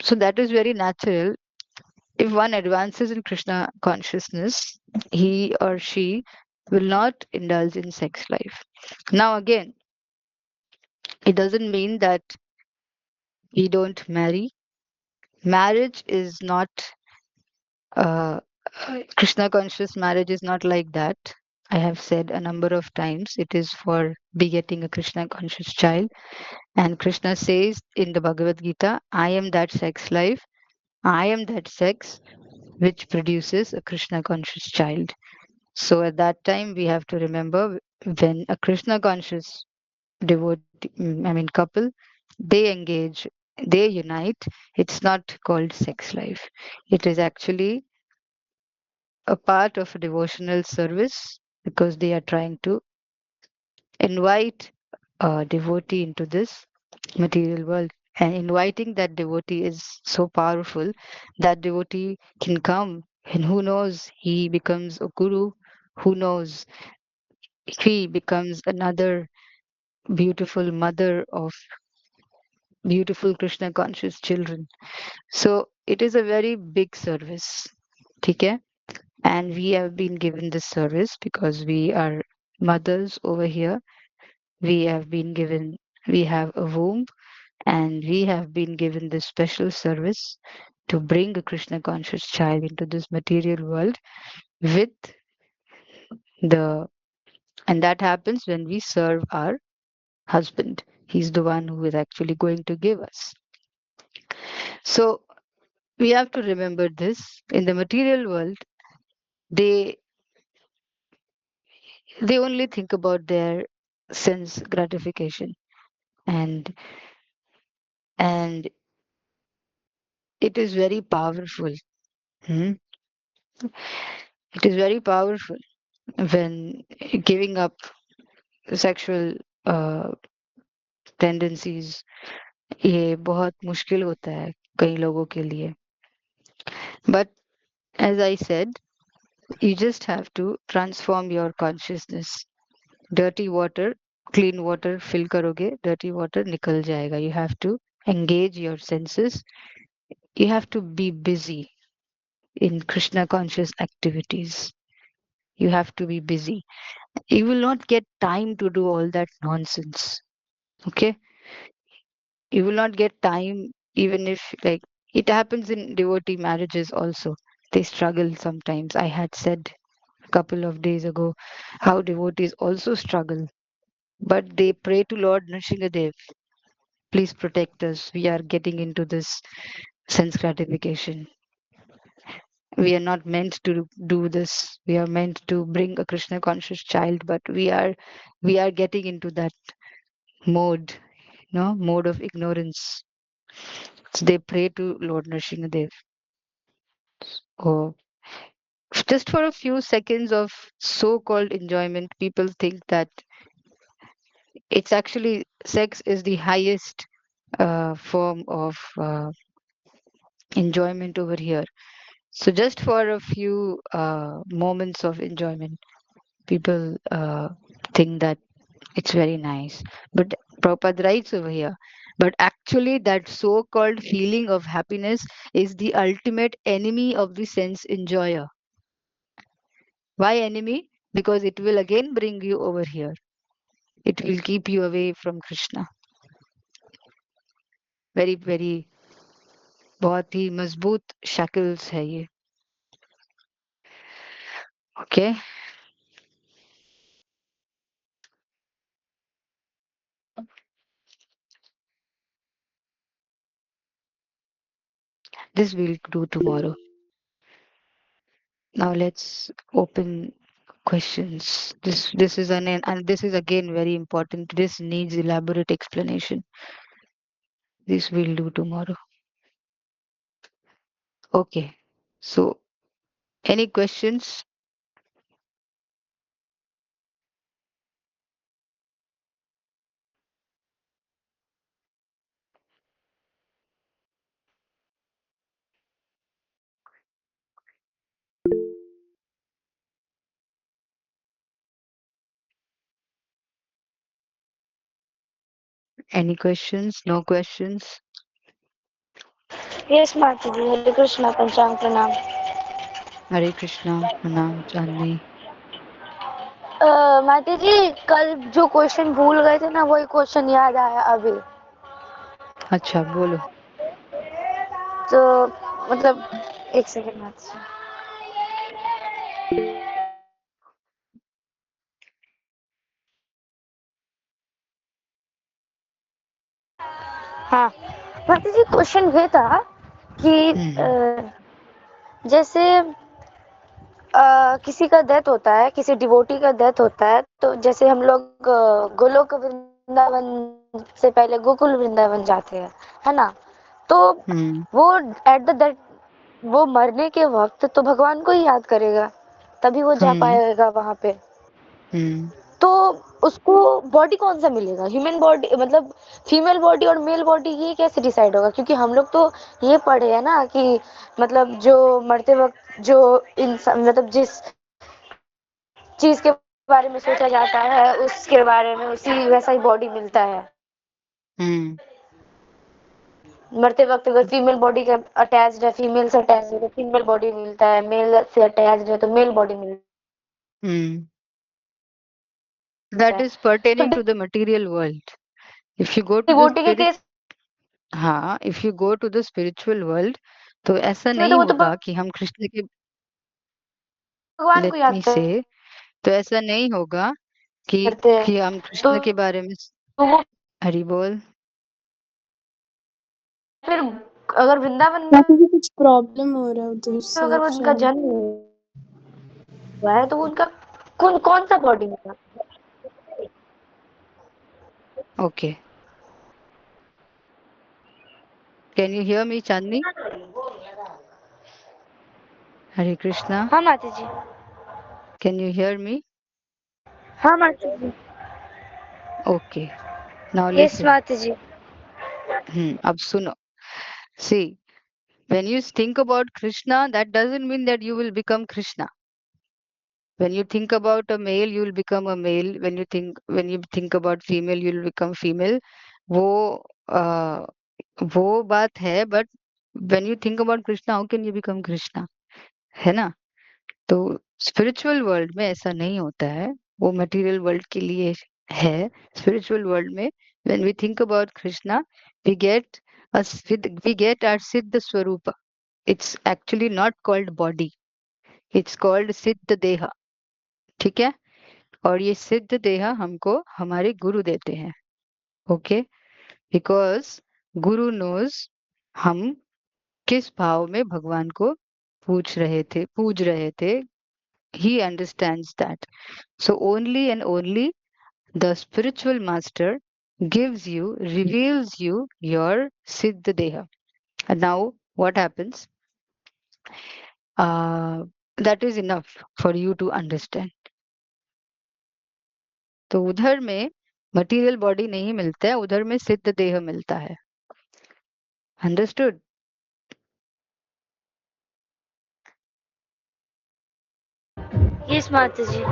so that is very natural. If one advances in Krishna consciousness, he or she will not indulge in sex life. Now, again, it doesn't mean that we don't marry. Marriage is not uh, Krishna conscious marriage is not like that. I have said a number of times it is for begetting a Krishna conscious child. And Krishna says in the Bhagavad Gita, I am that sex life, I am that sex which produces a Krishna conscious child. So at that time, we have to remember when a Krishna conscious couple, they engage, they unite, it's not called sex life. It is actually a part of a devotional service because they are trying to invite a devotee into this material world. And inviting that devotee is so powerful. That devotee can come, and who knows, he becomes a guru. Who knows, he becomes another beautiful mother of beautiful Krishna conscious children. So it is a very big service. Okay? And we have been given this service because we are mothers over here. We have been given, we have a womb, and we have been given this special service to bring a Krishna conscious child into this material world with the, and that happens when we serve our husband. He's the one who is actually going to give us. So we have to remember this. In the material world, they they only think about their sense gratification, and and it is very powerful. Hmm? It is very powerful when giving up sexual uh, tendencies, ये बहुत मुश्किल होता है कई लोगों के लिए. But as I said, you just have to transform your consciousness. Dirty water, clean water fill करोगे, dirty water निकल जाएगा. You have to engage your senses. You have to be busy in Krishna conscious activities. You have to be busy. You will not get time to do all that nonsense. Okay? You will not get time, even if, like, it happens in devotee marriages also. They struggle sometimes. I had said a couple of days ago how devotees also struggle, but they pray to Lord Nrsingadev, please protect us. We are getting into this sense gratification. We are not meant to do this. We are meant to bring a Krishna conscious child, but we are getting into that mode, mode of ignorance. So they pray to Lord Nrsingadev. Oh, just for a few seconds of so-called enjoyment, people think that it's actually sex is the highest form of enjoyment over here. So just for a few moments of enjoyment, people think that it's very nice. But Prabhupada writes over here, but actually that so-called feeling of happiness is the ultimate enemy of the sense enjoyer. Why enemy? Because it will again bring you over here. It will keep you away from Krishna. Very, very, बहुत ही मजबूत shackles है ये. Okay, this we'll do tomorrow. Now let's open questions. This is an, and this is again very important. This needs elaborate explanation. This we'll do tomorrow. Okay. So, any questions? Any questions? No questions? Yes माता जी, हरे कृष्णा, पंचांग प्रणाम। Hare Krishna, Pranam, Chandni. माता जी, कल जो क्वेश्चन भूल गए थे ना, वही क्वेश्चन याद आया अभी। अच्छा, बोलो। तो मतलब एक सेकंड माता जी। हाँ माता जी, क्वेश्चन ये था कि हम्म जैसे किसी का डेथ होता है, किसी डिवोटी का डेथ होता है, तो जैसे हम लोग गोलोक वृंदावन से पहले गोकुल वृंदावन जाते हैं, है ना? तो हम्म वो एट द डेथ, वो मरने के वक्त तो भगवान को ही याद करेगा, तभी वो जा हम्म पाएगा वहां पे। हम्म तो उसको बॉडी कौन सा मिलेगा? ह्यूमन बॉडी मतलब फीमेल बॉडी और मेल बॉडी, ये कैसे डिसाइड होगा? क्योंकि हम लोग तो ये पढ़े हैं ना कि मतलब जो मरते वक्त जो इंसान मतलब जिस चीज के बारे में सोचा जाता है उसके बारे में उसी वैसा ही बॉडी मिलता है। हम्म मरते वक्त अगर फीमेल बॉडी का अटैच्ड है, फीमेल से अटैच्ड है तो फीमेल बॉडी मिलता है, मेल से अटैच्ड है तो मेल बॉडी मिलता हम्म That है। is तो pertaining to the material world. If you go to the devotee के spirit, केस हाँ, if you go to the spiritual world, तो ऐसा में तो नहीं वो तो होगा कि हम कृष्ण के, भगवान को लेट याद मी से, तो ऐसा नहीं होगा कि करते हैं। हम तो कृष्ण के बारे में, वो हरि बोल। फिर अगर वृंदावन में बाकी भी कुछ प्रॉब्लम हो रहा है उधर से अगर उनका शायद। जन्म हुआ है तो उनका कौन कौन सा बॉडी होगा? Okay, can you hear me, Chandni? Hare Krishna, हाँ माता जी। Can you hear me? हाँ माता जी। Okay, now yes listen. माता जी। अब सुनो। सी, when you think about Krishna, that doesn't mean that you will become Krishna. When you think about a male, you will become a male. When you think about female, you will become female. वो uh, वो बात है, but when you think about Krishna, how can you become Krishna? है ना? तो स्पिरिचुअल वर्ल्ड में ऐसा नहीं होता है, वो मटेरियल वर्ल्ड के लिए है। स्पिरिचुअल वर्ल्ड में when we think about Krishna, we get we get our सिद्ध स्वरूप। It's actually not called body, it's called सिद्ध देह। ठीक है? और ये सिद्ध देह हमको हमारे गुरु देते हैं। ओके, बिकॉज गुरु नोज हम किस भाव में भगवान को पूज रहे थे। He understands that. So only and only the spiritual master reveals you your Siddha Deha. And now what happens? That is enough for you to understand. तो उधर में मटेरियल बॉडी नहीं मिलता है, उधर में सिद्ध देह मिलता है। अंडरस्टूड? यस माता जी।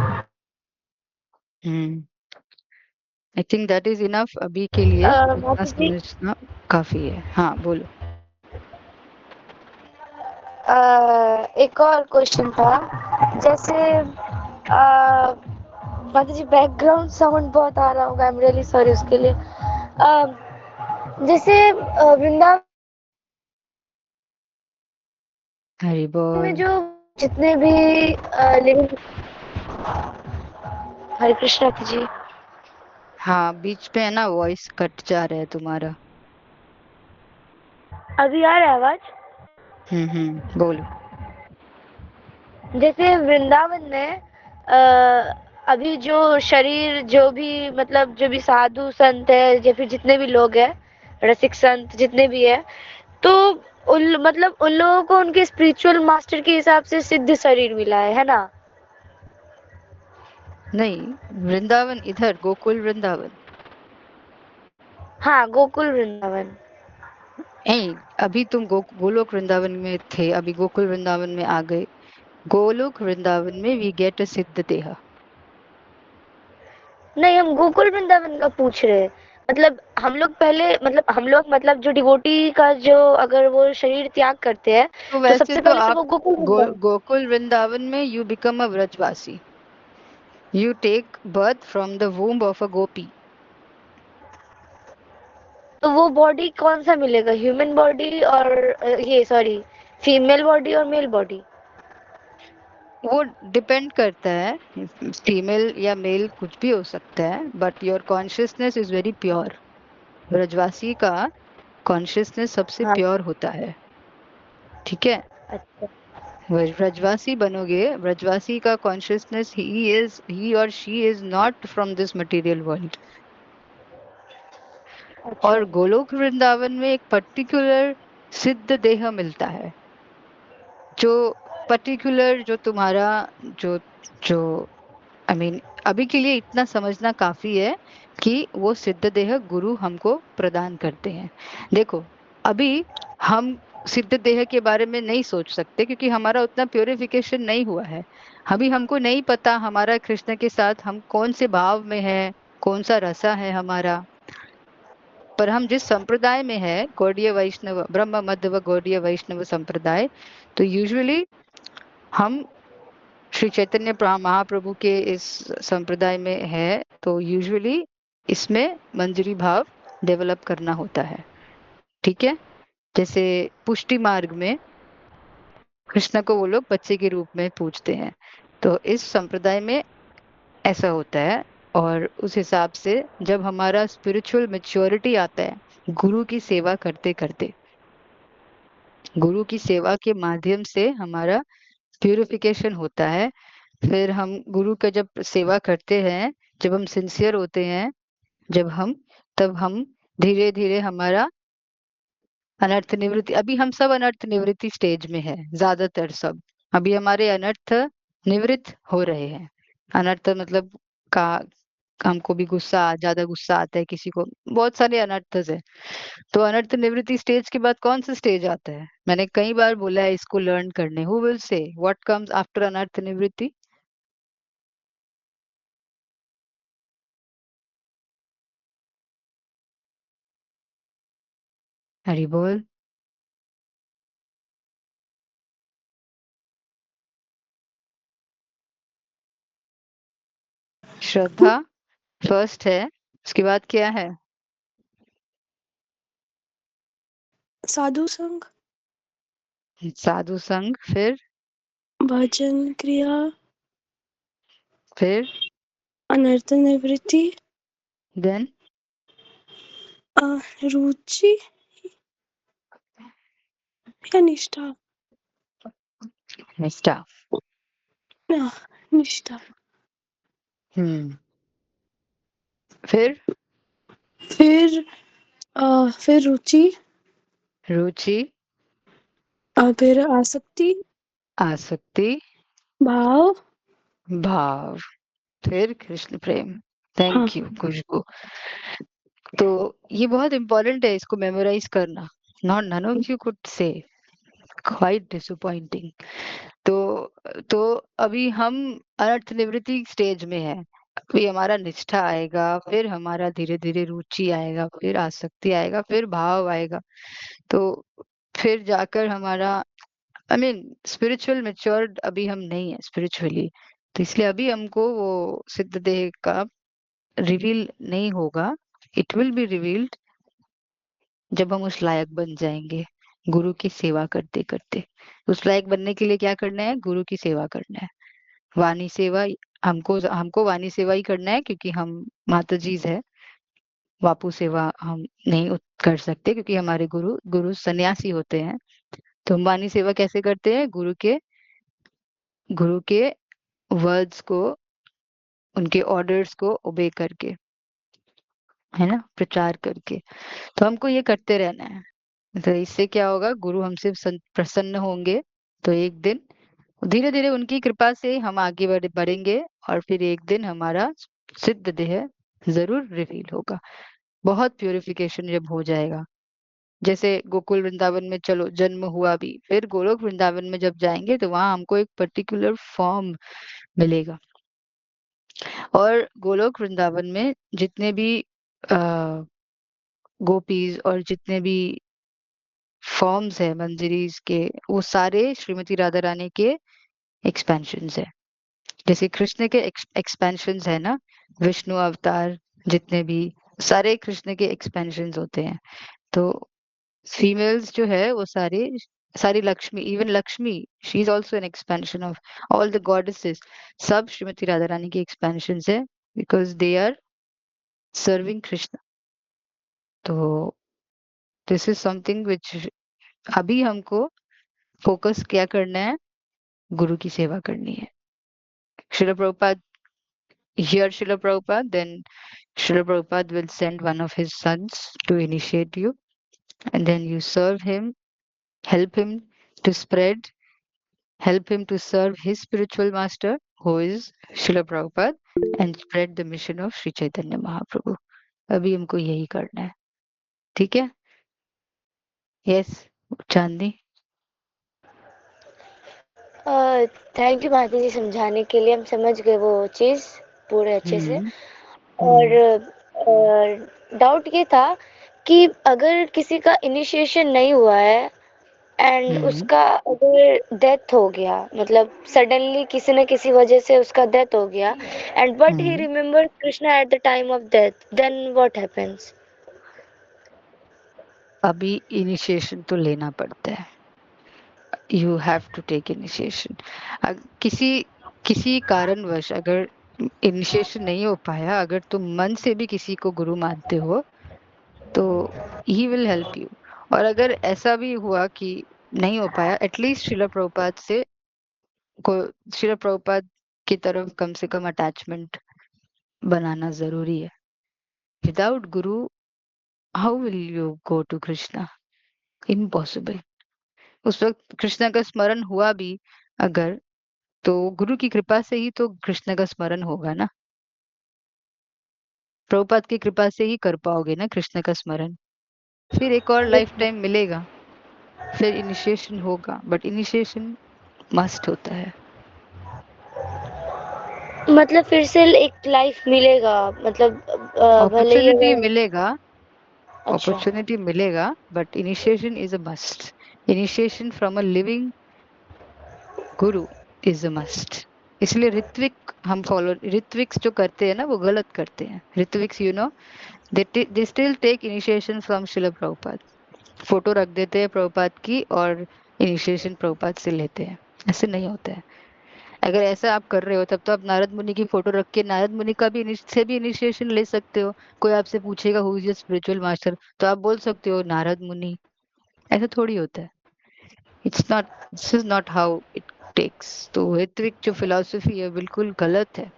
Hmm I think that is enough अभी के लिए, इतना माता जी, समझना काफी है। हाँ, बोलो। एक और क्वेश्चन था। जैसे माता जी, बैकग्राउंड साउंड बहुत आ रहा होगा, आई एम रियली सॉरी उसके लिए। जैसे वृंदावन हरि में बोल। जो जितने भी लिविंग, हरे कृष्णा जी। हाँ, बीच पे है ना, वॉइस कट जा रहा है तुम्हारा। अभी आ रहा है आवाज? बोलो। जैसे वृंदावन में अभी जो शरीर, जो भी मतलब जो भी साधु संत है या फिर जितने भी लोग हैं, रसिक संत जितने भी है, तो मतलब उन लोगों को उनके स्पिरिचुअल मास्टर के हिसाब से सिद्ध शरीर मिला है ना? नहीं, वृंदावन इधर गोकुल वृंदावन। हाँ, गोकुल वृंदावन। नहीं, अभी तुम गोलोक वृंदावन में थे, अभी गोकुल वृंदावन में आ गए। गोलोक वृंदावन में वी गेट अ सिद्ध देह। नहीं, हम गोकुल वृंदावन का पूछ रहे हैं। मतलब हम लोग पहले, मतलब हम लोग, मतलब जो डिवोटी का जो अगर वो शरीर त्याग करते हैं तो तो वैसे सबसे तो पहले तो आप वो गोकुल वृंदावन। गोकुल वृंदावन में you become a Vrajavasi, you take birth from the womb of a gopi. तो वो बॉडी कौन सा मिलेगा, ह्यूमन बॉडी और ये सॉरी फीमेल बॉडी और मेल बॉडी? वो डिपेंड करता है, फीमेल या मेल कुछ भी हो सकता है, but your consciousness is very pure. Brajavasi का कॉन्शियसनेस सबसे हाँ। प्योर होता है। ठीक है, अच्छा। ब्रजवासी बनोगे, ब्रजवासी का कॉन्शियसनेस ही और she is not from this material world. अच्छा। और गोलोक वृंदावन में एक पर्टिकुलर सिद्ध देह मिलता है, जो पर्टिकुलर जो तुम्हारा जो जो आई मीन अभी के लिए इतना समझना काफी है कि वो सिद्ध देह गुरु हमको प्रदान करते हैं। देखो, अभी हम सिद्ध देह के बारे में नहीं सोच सकते क्योंकि हमारा उतना प्योरिफिकेशन नहीं हुआ है। अभी हमको नहीं पता हमारा कृष्ण के साथ हम कौन से भाव में है, कौन सा रसा है हमारा। पर हम जिस संप्रदाय में है, गौड़ीय वैष्णव ब्रह्म मध्य व गौड़ीय वैष्णव संप्रदाय, तो यूजुअली हम श्री चैतन्य महाप्रभु के इस संप्रदाय में है, तो यूजुअली इसमें मंजरी भाव डेवलप करना होता है। ठीक है, जैसे पुष्टि मार्ग में कृष्ण को वो लोग बच्चे के रूप में पूजते हैं, तो इस संप्रदाय में ऐसा होता है। और उस हिसाब से जब हमारा स्पिरिचुअल मेच्योरिटी आता है, गुरु की सेवा करते करते, गुरु की सेवा के माध्यम से हमारा प्यूरिफिकेशन होता है। फिर हम गुरु का जब सेवा करते हैं, जब हम सिंसियर होते हैं, जब हम तब हम धीरे धीरे हमारा अनर्थ निवृत्ति, अभी हम सब अनर्थ निवृत्ति स्टेज में है, ज्यादातर सब अभी हमारे अनर्थ निवृत्त हो रहे हैं। अनर्थ मतलब का हमको भी ज्यादा गुस्सा आता है किसी को, बहुत सारे अनर्थ है। तो अनर्थ निवृत्ति स्टेज के बाद कौन सा स्टेज आता है? मैंने कई बार बोला है इसको लर्न करने। Who will say what comes after अनर्थ निवृत्ति? हरि बोल। श्रद्धा फर्स्ट है, उसके बाद क्या है? साधु संग, साधु संग, भजन क्रिया, फिर अनर्थ निवृत्ति, देन रुचि या निष्ठा। निष्ठा। ना, निष्ठा। हम्म, फिर फिर फिर रुचि, रुचि, फिर आसक्ति, आसक्ति, भाव। भाव, फिर कृष्ण प्रेम। हाँ। Thank you Khushboo. तो ये बहुत इंपॉर्टेंट है, इसको मेमोराइज करना। Not none of you could say, quite disappointing. तो तो अभी हम अर्थ निवृत्ति स्टेज में है। अभी हमारा निष्ठा आएगा, फिर हमारा धीरे धीरे रुचि आएगा, फिर आसक्ति आएगा, फिर भाव आएगा। तो फिर जाकर हमारा आई मीन स्पिरिचुअल मेच्योर्ड अभी हम नहीं है स्पिरिचुअली। तो इसलिए अभी हमको वो सिद्ध देह का रिवील नहीं होगा। इट विल बी रिवील्ड जब हम उस लायक बन जाएंगे, गुरु की सेवा करते करते। उस लायक बनने के लिए क्या करना है? गुरु की सेवा करना है। वाणी सेवा, हमको हमको वाणी सेवा ही करना है क्योंकि हम माता जी है। वापू सेवा हम नहीं कर सकते क्योंकि हमारे गुरु गुरु सन्यासी होते हैं। तो हम वाणी सेवा कैसे करते हैं? गुरु के वर्ड्स को, उनके ऑर्डर्स को ओबे करके, है ना, प्रचार करके। तो हमको ये करते रहना है। तो इससे क्या होगा, गुरु हमसे प्रसन्न होंगे, तो एक दिन धीरे धीरे उनकी कृपा से हम आगे बढ़ेंगे, और फिर एक दिन हमारा सिद्ध देह जरूर रिवील होगा। बहुत प्यूरिफिकेशन जब हो जाएगा, जैसे गोकुल वृंदावन में चलो जन्म हुआ भी, फिर गोलोक वृंदावन में जब जाएंगे तो वहां हमको एक पर्टिकुलर फॉर्म मिलेगा। और गोलोक वृंदावन में जितने भी गोपीज और जितने भी फॉर्म्स है मंजरीज के, वो सारे श्रीमती राधा रानी के एक्सपेंशंस है। जैसे कृष्ण के एक्सपेंशंस है ना, विष्णु अवतार जितने भी, सारे कृष्ण के एक्सपेंशंस होते हैं। तो फीमेल्स जो है वो सारी सारी Lakshmi, even Lakshmi, she is also an expansion of all the goddesses. सब श्रीमती राधा रानी की एक्सपेंशंस है, because they are serving Krishna. तो दिस इज समथिंग विच अभी हमको फोकस क्या करना है, गुरु की सेवा करनी है। Srila Prabhupada, hear Srila Prabhupada, then Srila Prabhupada will send one of his sons to initiate you, and then you serve him, help him to spread, help him to serve his spiritual master, who is Srila Prabhupada, and spread the mission of Sri Chaitanya Mahaprabhu. अभी हमको यही करना है, ठीक है? Yes, Chandni. थैंक यू माता जी, समझाने के लिए हम समझ गए वो चीज़ पूरे अच्छे से। हम्म और डाउट ये था कि अगर किसी का इनिशिएशन नहीं हुआ है एंड हम्म उसका अगर डेथ हो गया, मतलब सडनली किसी न किसी वजह से उसका डेथ हो गया, and but he hmm remember Krishna at the time of death, then what happens? अभी इनिशिएशन तो लेना पड़ता है, you have to take initiation. किसी किसी कारणवश अगर इनिशिएशन नहीं हो पाया, अगर तुम मन से भी किसी को गुरु मानते हो, तो ही विल हेल्प यू। और अगर ऐसा भी हुआ कि नहीं हो पाया, एटलीस्ट श्रीला प्रभुपाद से को श्रीला प्रभुपाद की तरफ कम से कम अटैचमेंट बनाना जरूरी है। Without guru how will you go to Krishna? Impossible. उस वक्त कृष्णा का स्मरण हुआ भी अगर, तो गुरु की कृपा से ही तो कृष्ण का स्मरण होगा ना। प्रभुपाद की कृपा से ही कर पाओगे ना कृष्ण का स्मरण। फिर एक और लाइफ टाइम मिलेगा, फिर इनिशिएशन होगा, बट इनिशिएशन मस्ट होता है। मतलब फिर से एक लाइफ मिलेगा, मतलब भले ही अपॉर्चुनिटी अगर। मिलेगा, अच्छा। अपॉर्चुनिटी मिलेगा, but initiation is a must. Initiation from a living Guru is a must. इसलिए ऋत्विक हम फॉलो, ऋत्विक्स जो करते हैं ना वो गलत करते हैं। Ritviks you know, they still take initiation from Shila Prabhupada, photo रख देते हैं प्रभुपाद की और इनिशिएशन प्रभुपाद से लेते हैं। ऐसे नहीं होता है। अगर ऐसा आप कर रहे हो तब तो आप नारद मुनि की फोटो रख के नारद मुनि का भी से भी इनिशिएशन ले सकते हो। कोई आपसे पूछेगा who is your spiritual master, तो आप बोल सकते हो नारद मुनि। ऐसा थोड़ी होता है। It's not, this is not how it takes. तो ऋत्विक जो फिलोसफी है बिल्कुल गलत है।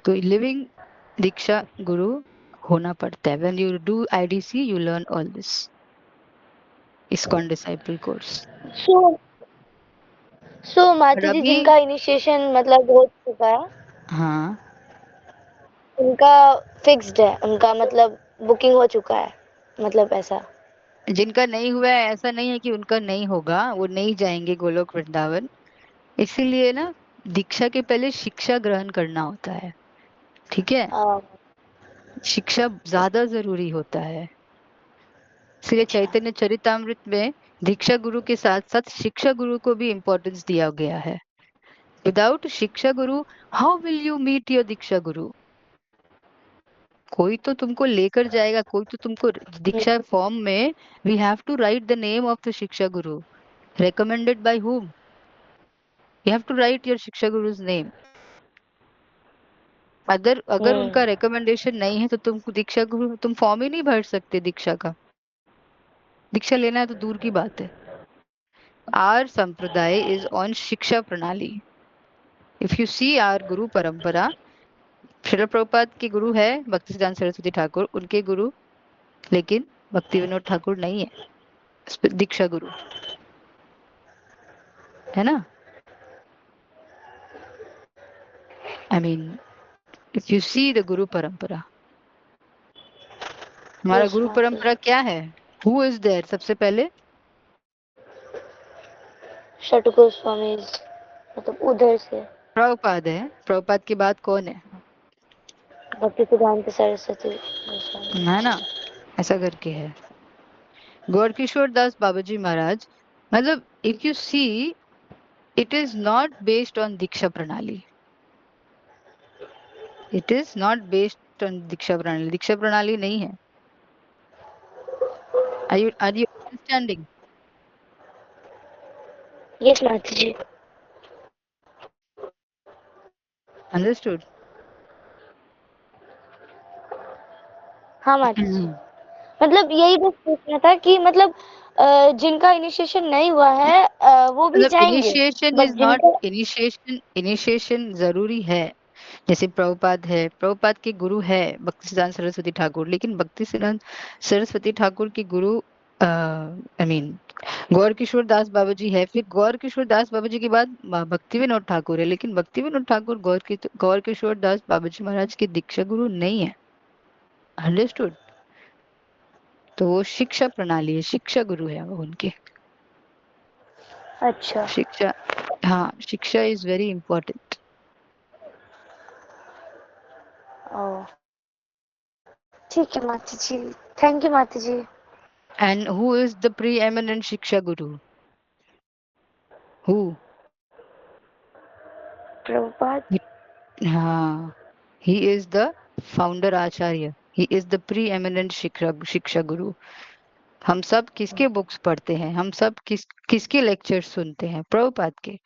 तो लिविंग दीक्षा गुरु होना पड़ता है। When you do IDC you learn all this, ISKCON disciple course. So so और माता जी, अभी जिनका इनिशिएशन मतलब हो चुका है, हाँ, उनका फिक्स्ड है, उनका मतलब बुकिंग हो चुका है, मतलब ऐसा? जिनका नहीं हुआ है ऐसा नहीं है कि उनका नहीं होगा, वो नहीं जाएंगे गोलोक वृंदावन। इसीलिए ना दीक्षा के पहले शिक्षा ग्रहण करना होता है, ठीक है? आ, शिक्षा ज्यादा जरूरी होता है। इसलिए अच्छा। चैतन्य चरितामृत में दीक्षा गुरु के साथ साथ शिक्षा गुरु को भी इम्पोर्टेंस दिया गया है। Without shiksha guru how will you meet your diksha guru? कोई तो तुमको लेकर जाएगा, कोई तो तुमको हम्म, दीक्षा फॉर्म में we have to write the name of the shiksha guru, recommended by whom? You have to write your शिक्षा गुरु's name. अगर अगर उनका हम्म, रिकमेंडेशन नहीं है तो तुम दीक्षा गुरु, तुम फॉर्म ही नहीं भर सकते दीक्षा का। दीक्षा लेना है तो दूर की बात है। आर संप्रदाय इज ऑन शिक्षा प्रणाली। इफ यू सी आर गुरु परंपरा, श्रील प्रभुपाद के गुरु है भक्तिसिद्धांत सरस्वती ठाकुर, उनके गुरु, लेकिन भक्ति विनोद ठाकुर नहीं है दीक्षा गुरु, है ना? I mean if you see the गुरु परंपरा, हमारा यस गुरु माता परंपरा जी। क्या है? Who is there? सबसे पहले शट गोस्वामी, मतलब उधर से प्रभुपाद है। प्रभुपाद के बाद कौन है? भक्ति सिद्धांत सरस्वती गोस्वामी। है ना? ऐसा करके है। गौरकिशोर दास बाबाजी महाराज, मतलब if you see, it is not based on diksha pranali. It is not based on diksha pranali. Diksha प्रणाली नहीं है। Are you understanding? यस माता जी। अंडरस्टूड? हाँ माता जी, मतलब यही बस पूछना था कि मतलब जिनका इनिशिएशन नहीं हुआ है वो भी मतलब जाएंगे, इनिशिएशन इज बट नॉट, जिनका इनिशिएशन जरूरी है। जैसे प्रभुपाद है, प्रभुपाद के गुरु है भक्तिसिद्धांत सरस्वती ठाकुर, लेकिन भक्तिसिद्धांत सरस्वती ठाकुर के गुरु आई मीन गौर किशोर दास बाबा जी है। फिर गौर किशोर दास बाबा जी के बाद भक्ति विनोद ठाकुर है, लेकिन भक्ति विनोद ठाकुर गौर किशोर दास बाबा जी महाराज के दीक्षा गुरु नहीं है। अंडरस्टूड? तो वो शिक्षा प्रणाली है, शिक्षा गुरु है वो उनके। अच्छा। शिक्षा, हाँ, शिक्षा इज वेरी इंपॉर्टेंट। ओ ठीक है माता जी, थैंक यू माता जी। And who is the preeminent shiksha guru? Who? Prabhupada. हाँ, he is the founder Acharya, he is the preeminent शिक्षा गुरु। हम सब किसके बुक्स पढ़ते हैं? हम सब किसके लेक्चर सुनते हैं? प्रभुपाद के।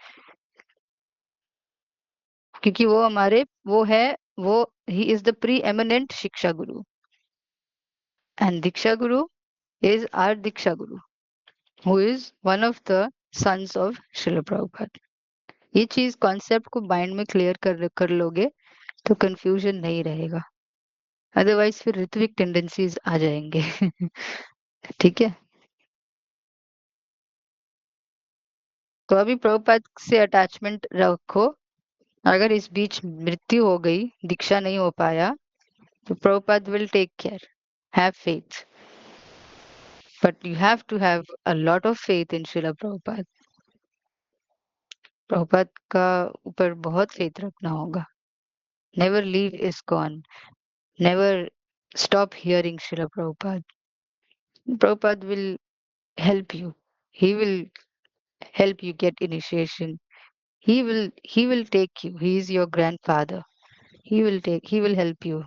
क्योंकि वो हमारे वो है, वो he is the preeminent शिक्षा गुरु, and Diksha Guru is our Diksha Guru, who is one of the sons of Srila Prabhupada. ये चीज कॉन्सेप्ट को माइंड में क्लियर कर लोगे तो कंफ्यूजन नहीं रहेगा। अदरवाइज फिर ऋत्विक टेंडेंसीज आ जाएंगे। ठीक है। तो अभी प्रभुपाद से अटैचमेंट रखो। अगर इस बीच मृत्यु हो गई, दीक्षा नहीं हो पाया, तो Prabhupada will take care. Have faith, but you have to have a lot of faith in Srila Prabhupada. Prabhupada का ऊपर बहुत फेथ रखना होगा। Never leave ISKCON, never stop hearing Srila Prabhupada. Prabhupada will help you. He will help you get initiation. He will take you. He is your grandfather. He will help you.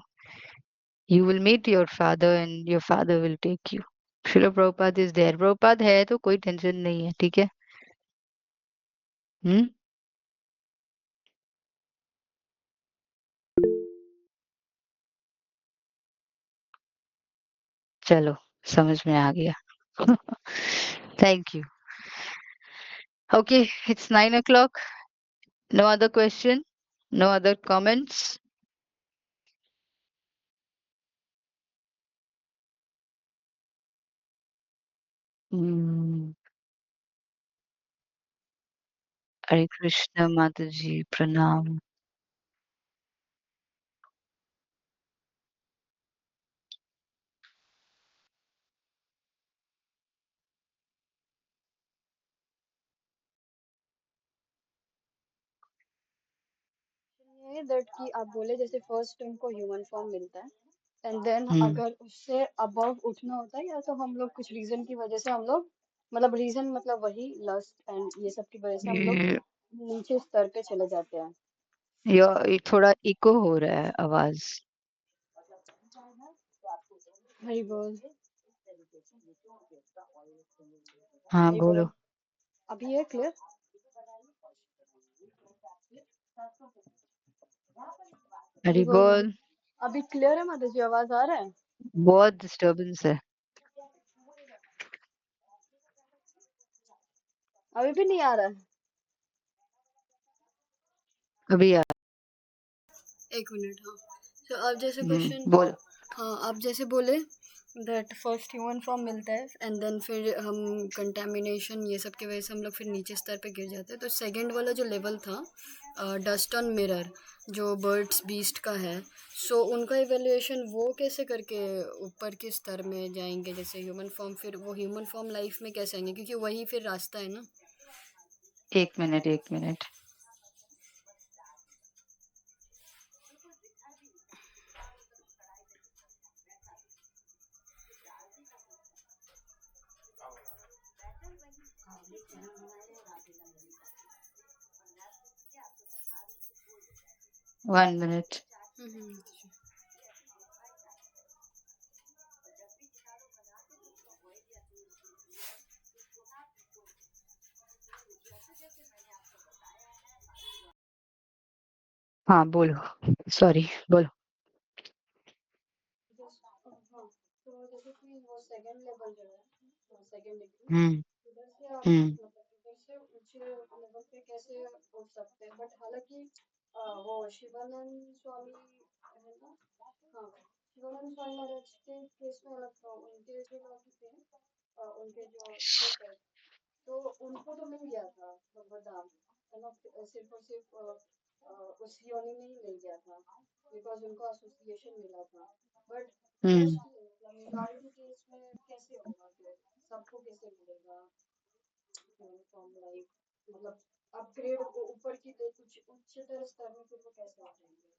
You will meet your father and your father will take you. Srila Prabhupada is there. Prabhupada है तो कोई टेंशन नहीं है, ठीक है? हम्म। चलो, समझ में आ गया। Thank you. Okay, it's 9 o'clock. No other question? No other comments? Hmm. हरे कृष्ण माता जी, प्रणाम। ये दैट कि आप बोले जैसे फर्स्ट उनको ह्यूमन फॉर्म मिलता है एंड देन हम्म। अगर उससे अबव उठना होता है या तो हम लोग कुछ रीजन की वजह से हम लोग मतलब रीजन मतलब वही लस्ट एंड ये सब की वजह से हम लोग ये नीचे स्तर पे चले जाते हैं। ये थोड़ा इको हो रहा है आवाज। हरी बोल। हाँ, हरी बोलो। बोल। अभी है क्लियर? हरी हरि बोल। बोल। अभी क्लियर है माता जी, आवाज आ रहा है? बहुत डिस्टरबेंस है। अभी भी नहीं आ रहा है? अभी एक मिनट। हाँ तो आप जैसे क्वेश्चन, बोलो। हाँ आप जैसे बोले दैट फर्स्ट ह्यूमन फॉर्म मिलता है एंड देन फिर हम कंटेमिनेशन ये सब की वजह से हम लोग फिर नीचे स्तर पे गिर जाते हैं। तो सेकंड वाला जो लेवल था डस्ट ऑन मिरर जो बर्ड्स बीस्ट का है, सो उनका इवेल्युएशन वो कैसे करके ऊपर के स्तर में जाएंगे जैसे ह्यूमन फॉर्म, फिर वो ह्यूमन फॉर्म लाइफ में कैसे आएंगे क्योंकि वही फिर रास्ता है ना। 1 मिनट 1 मिनट। 1 मिनट। हम्म। हाँ बोलो, सॉरी बोलो। हाँ, तो जैसे कि वो सेकंड लेवल जो है सेकंड डिग्री, हम्म इधर से आप हम्म मतलब इधर से ऊंचे लेवल पे कैसे उठ सकते हैं, बट हालांकि वो शिवानंद स्वामी है ना, हाँ शिवानंद स्वामी महाराज के केस में अलग था, उनके जो लोग थे उनके जो थे थे, तो उनको तो मिल गया था वरदान है ना, सिर्फ और सिर्फ उस योनि में ही मिल गया था बिकॉज उनको एसोसिएशन मिला था। बट हम्म मोस्टली मतलब मेजॉरिटी केस में कैसे होगा फिर, सबको कैसे मिलेगा फ्रॉम लाइफ, मतलब अपग्रेड ऊपर की कुछ उच्चतर स्तर में फिर वो कैसे आ जाएंगे।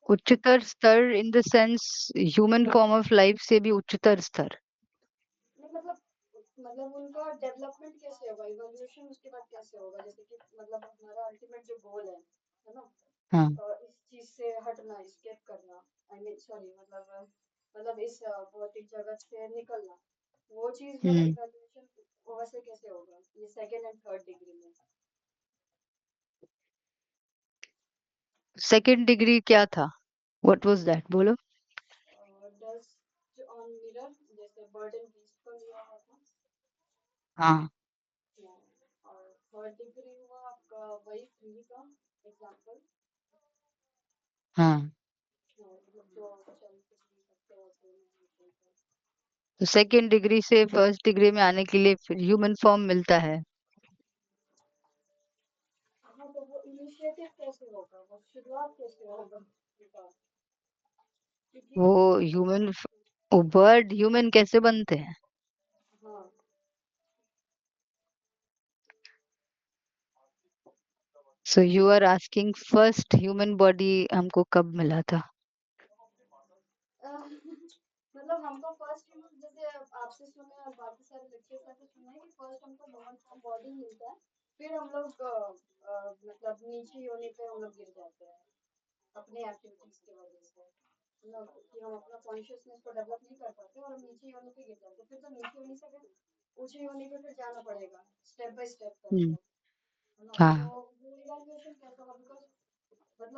उच्चतर स्तर in the sense human form of life से भी उच्चतर स्तर। नहीं मतलब उनका डेवलपमेंट कैसे होगा, इवोल्यूशन उसके बाद कैसे होगा, जैसे कि मतलब हमारा अल्टीमेट जो गोल है ना, हाँ इस चीज से हटना, एस्केप करना, आई मीन सॉरी मतलब इस भौतिक जगत से निकलना, वो चीज वाला हम्म इवोल्यूशन वो वैसे कैसे होगा ये सेकंड एंड थर्ड डिग्री में। सेकंड डिग्री क्या था? व्हाट वाज दैट, बोलो। डस्ट ऑन मिरर जैसे बर्डन बीस्ट को लिया हुआ था। हाँ हाँ, और थर्ड डिग्री हुआ आपका वही फ्री का एग्जांपल, हाँ। मतलब जो चल कुछ भी सकते हैं ऐसे में। तो सेकंड डिग्री से फर्स्ट डिग्री में आने के लिए फिर ह्यूमन फॉर्म मिलता है। हाँ, तो वो इनिशिएटिव कैसे होगा, वो शुरुआत कैसे होगा विकास, क्योंकि वो ह्यूमन, बर्ड ह्यूमन कैसे बनते हैं? हाँ so you are asking first human body हमको कब मिला था? मतलब हमको फर्स्ट जैसे आपसे सुने और बाकी सारे लेक्चर से सुना है कि फर्स्ट हमको ह्यूमन फॉर्म बॉडी मिलता है, फिर हम लोग मतलब नीचे योनि पे हम लोग गिर जाते हैं अपने एक्टिविटीज की वजह से, मतलब कि हम अपना कॉन्शियसनेस को डेवलप नहीं कर पाते और हम नीचे योनि पे गिर जाते हैं, फिर तो नीचे योनि से फिर ऊंचे योनि पे फिर जाना पड़ेगा स्टेप बाय स्टेप हम्म करके, है ना। तो हाँ। वो रियलाइजेशन कैसा होगा, बिकॉज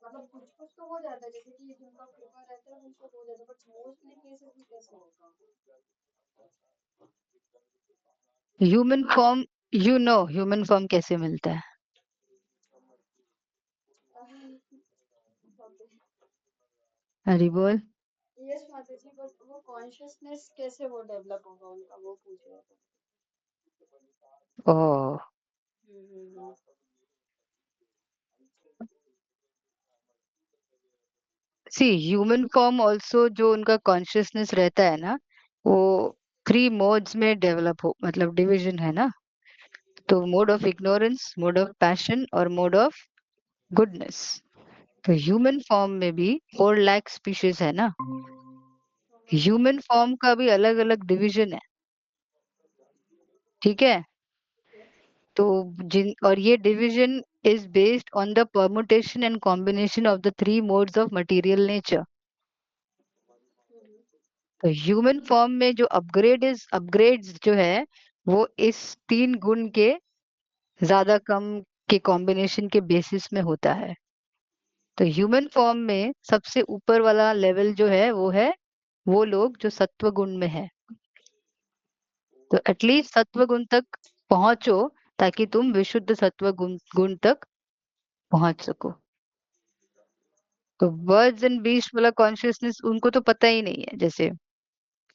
मतलब कुछ कुछ तो हो जाता है जैसे कि जिनका कृपा रहता है उनको हो जाता है, बट मोस्टली केसेस में कैसे होगा। ह्यूमन फॉर्म, ह्यूमन फॉर्म कैसे मिलता है? हरी बोल। यस माता जी, बट वो कॉन्शियसनेस कैसे वो डेवलप होगा उनका, वो पूछ रहा था। ओह, हम्म। सी ह्यूमन फॉर्म ऑल्सो जो उनका कॉन्शियसनेस रहता है ना, वो 3 मोड्स में डेवलप हो, मतलब डिवीजन है ना। तो mode of ignorance, mode of passion और मोड ऑफ गुडनेस। तो ह्यूमन फॉर्म में भी 4 लाख स्पीशीज है ना। ह्यूमन फॉर्म का भी अलग अलग डिवीजन है, ठीक है। तो जिन और ये division is based on the permutation and combination of the 3 modes of material nature. तो ह्यूमन फॉर्म में जो अपग्रेड्स जो है वो इस 3 गुण के ज्यादा कम के कॉम्बिनेशन के बेसिस में होता है। तो ह्यूमन फॉर्म में सबसे ऊपर वाला लेवल जो है वो है वो लोग जो सत्व गुण में है। तो एटलीस्ट सत्व गुण तक पहुंचो ताकि तुम विशुद्ध सत्व गुण तक पहुंच सको। तो बर्ड्स एंड बीस्ट वाला कॉन्शियसनेस उनको तो पता ही नहीं है। जैसे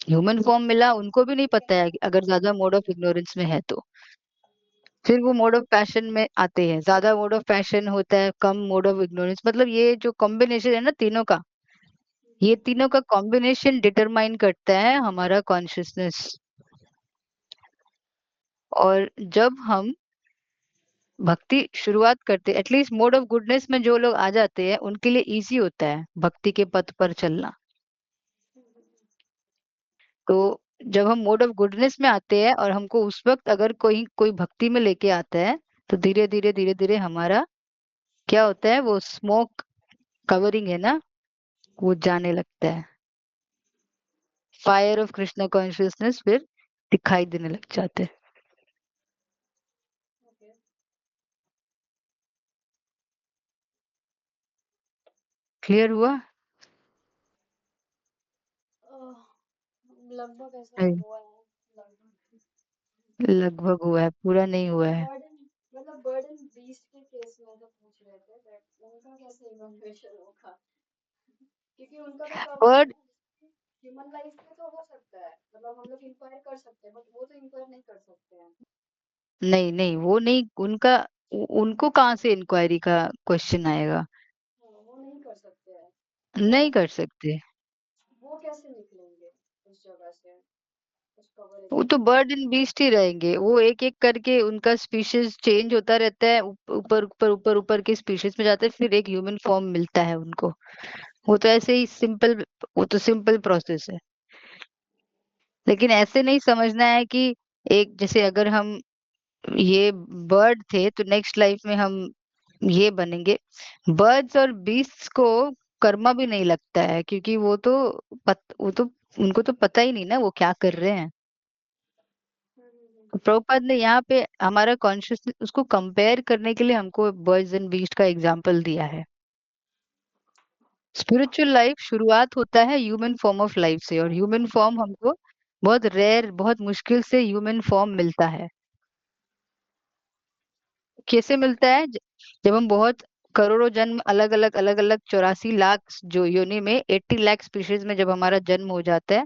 ह्यूमन फॉर्म मिला, उनको भी नहीं पता है कि अगर ज्यादा मोड ऑफ इग्नोरेंस में है तो फिर वो मोड ऑफ पैशन में आते हैं। ज्यादा मोड ऑफ पैशन होता है, कम मोड ऑफ इग्नोरेंस, मतलब ये जो कॉम्बिनेशन है ना तीनों का, ये तीनों का कॉम्बिनेशन डिटरमाइन करता है हमारा कॉन्शियसनेस। और जब हम भक्ति शुरुआत करते, एटलीस्ट मोड ऑफ गुडनेस में जो लोग आ जाते हैं उनके लिए इजी होता है भक्ति के पथ पर चलना। तो जब हम मोड ऑफ गुडनेस में आते हैं और हमको उस वक्त अगर कोई कोई भक्ति में लेके आता है, तो धीरे धीरे हमारा क्या होता है, वो स्मोक कवरिंग है ना, वो जाने लगता है। फायर ऑफ कृष्णा कॉन्शियसनेस फिर दिखाई देने लग जाते हैं। ओके। क्लियर हुआ? लगभग ऐसा नहीं, हुआ है, लगभग। लगभग हुआ है, पूरा नहीं हुआ है। बर्डन, मतलब बर्डन बीस्ट के केस में तो पूछ रहे थे बट उनका कैसे इवैल्यूएशन होगा, क्योंकि उनका तो कवर है बर्ड ना। ह्यूमन लाइफ में तो हो सकता है, मतलब हम लोग इंक्वायर कर सकते हैं, बट वो तो इंक्वायर नहीं कर सकते हैं। नहीं नहीं, वो नहीं, उनका उनको कहाँ से इंक्वायरी का क्वेश्चन आएगा? हाँ, वो नहीं कर सकते हैं। नहीं तो कर सकते। वो कैसे निकलेंगे उस जगह से, उस कवरेज वो में तो से? बर्ड इन बीस्ट ही रहेंगे, वो एक एक करके उनका स्पीशीज चेंज होता रहता है, ऊपर ऊपर ऊपर ऊपर के स्पीशीज में जाते हैं, फिर एक ह्यूमन फॉर्म मिलता है उनको। वो तो ऐसे ही सिंपल, वो तो सिंपल प्रोसेस है। लेकिन ऐसे नहीं समझना है कि एक जैसे अगर हम ये बर्ड थे तो नेक्स्ट लाइफ में हम ये बनेंगे। बर्ड्स और बीस्ट्स को कर्मा भी नहीं लगता है, क्योंकि वो तो उनको तो पता ही नहीं ना वो क्या कर रहे हैं। तो प्रभुपाद ने यहाँ पे हमारा कॉन्शियसनेस उसको कंपेयर करने के लिए हमको बर्ड्स एंड बीस्ट का एग्जाम्पल दिया है। स्पिरिचुअल लाइफ शुरुआत होता है ह्यूमन फॉर्म ऑफ लाइफ से, और ह्यूमन फॉर्म हमको बहुत रेयर, बहुत मुश्किल से ह्यूमन फॉर्म मिलता है। कैसे मिलता है? जब हम बहुत करोड़ों जन्म अलग अलग 84 लाख जो योनि में 80 लाख स्पीशीज में जब हमारा जन्म हो जाता है,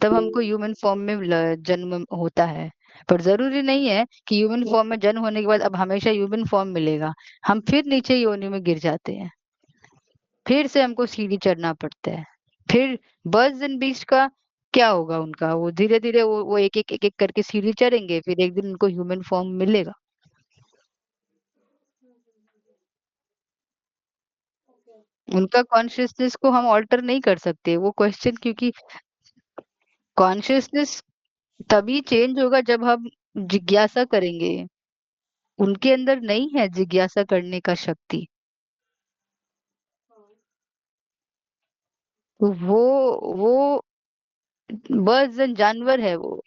तब हमको ह्यूमन फॉर्म में जन्म होता है। पर जरूरी नहीं है कि ह्यूमन फॉर्म में जन्म होने के बाद अब हमेशा ह्यूमन फॉर्म मिलेगा। हम फिर नीचे योनि में गिर जाते हैं, फिर से हमको सीढ़ी चढ़ना पड़ता है। फिर बर्ड्स एंड बीस्ट का क्या होगा? उनका वो धीरे धीरे वो एक एक करके सीढ़ी चढ़ेंगे, फिर एक दिन उनको ह्यूमन फॉर्म मिलेगा। ओके। उनका कॉन्शियसनेस को हम ऑल्टर नहीं कर सकते वो क्वेश्चन, क्योंकि कॉन्शियसनेस तभी चेंज होगा जब हम जिज्ञासा करेंगे। उनके अंदर नहीं है जिज्ञासा करने का शक्ति। हाँ। तो वो बर्ड्स एंड जानवर है वो।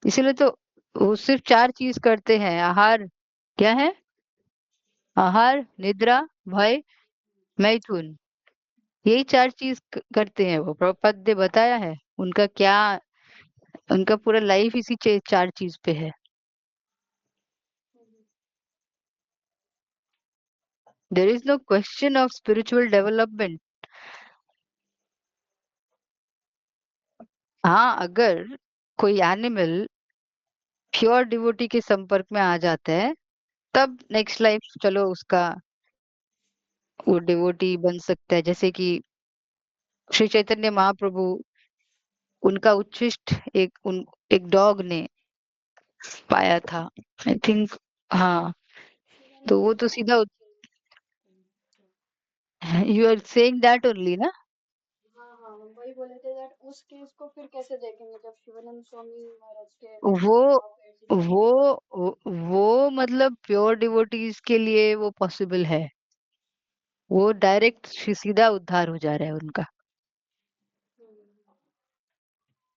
इसीलिए तो वो सिर्फ 4 चीज करते हैं। आहार, क्या है? आहार, निद्रा, भय, मैथुन। यही 4 चीज करते हैं वो। प्रभुपाद ने बताया है उनका क्या, उनका पूरा लाइफ इसी 4 चीज पे है। There is no question of spiritual development. हाँ, अगर कोई एनिमल प्योर डिवोटी के संपर्क में आ जाता है, तब नेक्स्ट लाइफ चलो उसका वो डिवोटी बन सकता है। जैसे कि श्री चैतन्य महाप्रभु, उनका उच्छिष्ट एक डॉग ने पाया था, आई थिंक। हाँ, तो शिवानंद वो तो स्वामी सीधा के। You are saying that only ना। हाँ हाँ, हम वही बोले थे दैट उस केस को फिर कैसे देखेंगे जब शिवानंद स्वामी महाराज के वो डिसाइपल वो थे। वो मतलब प्योर डिवोटीज के लिए वो पॉसिबल है। वो डायरेक्ट सीधा उद्धार हो जा रहा है उनका।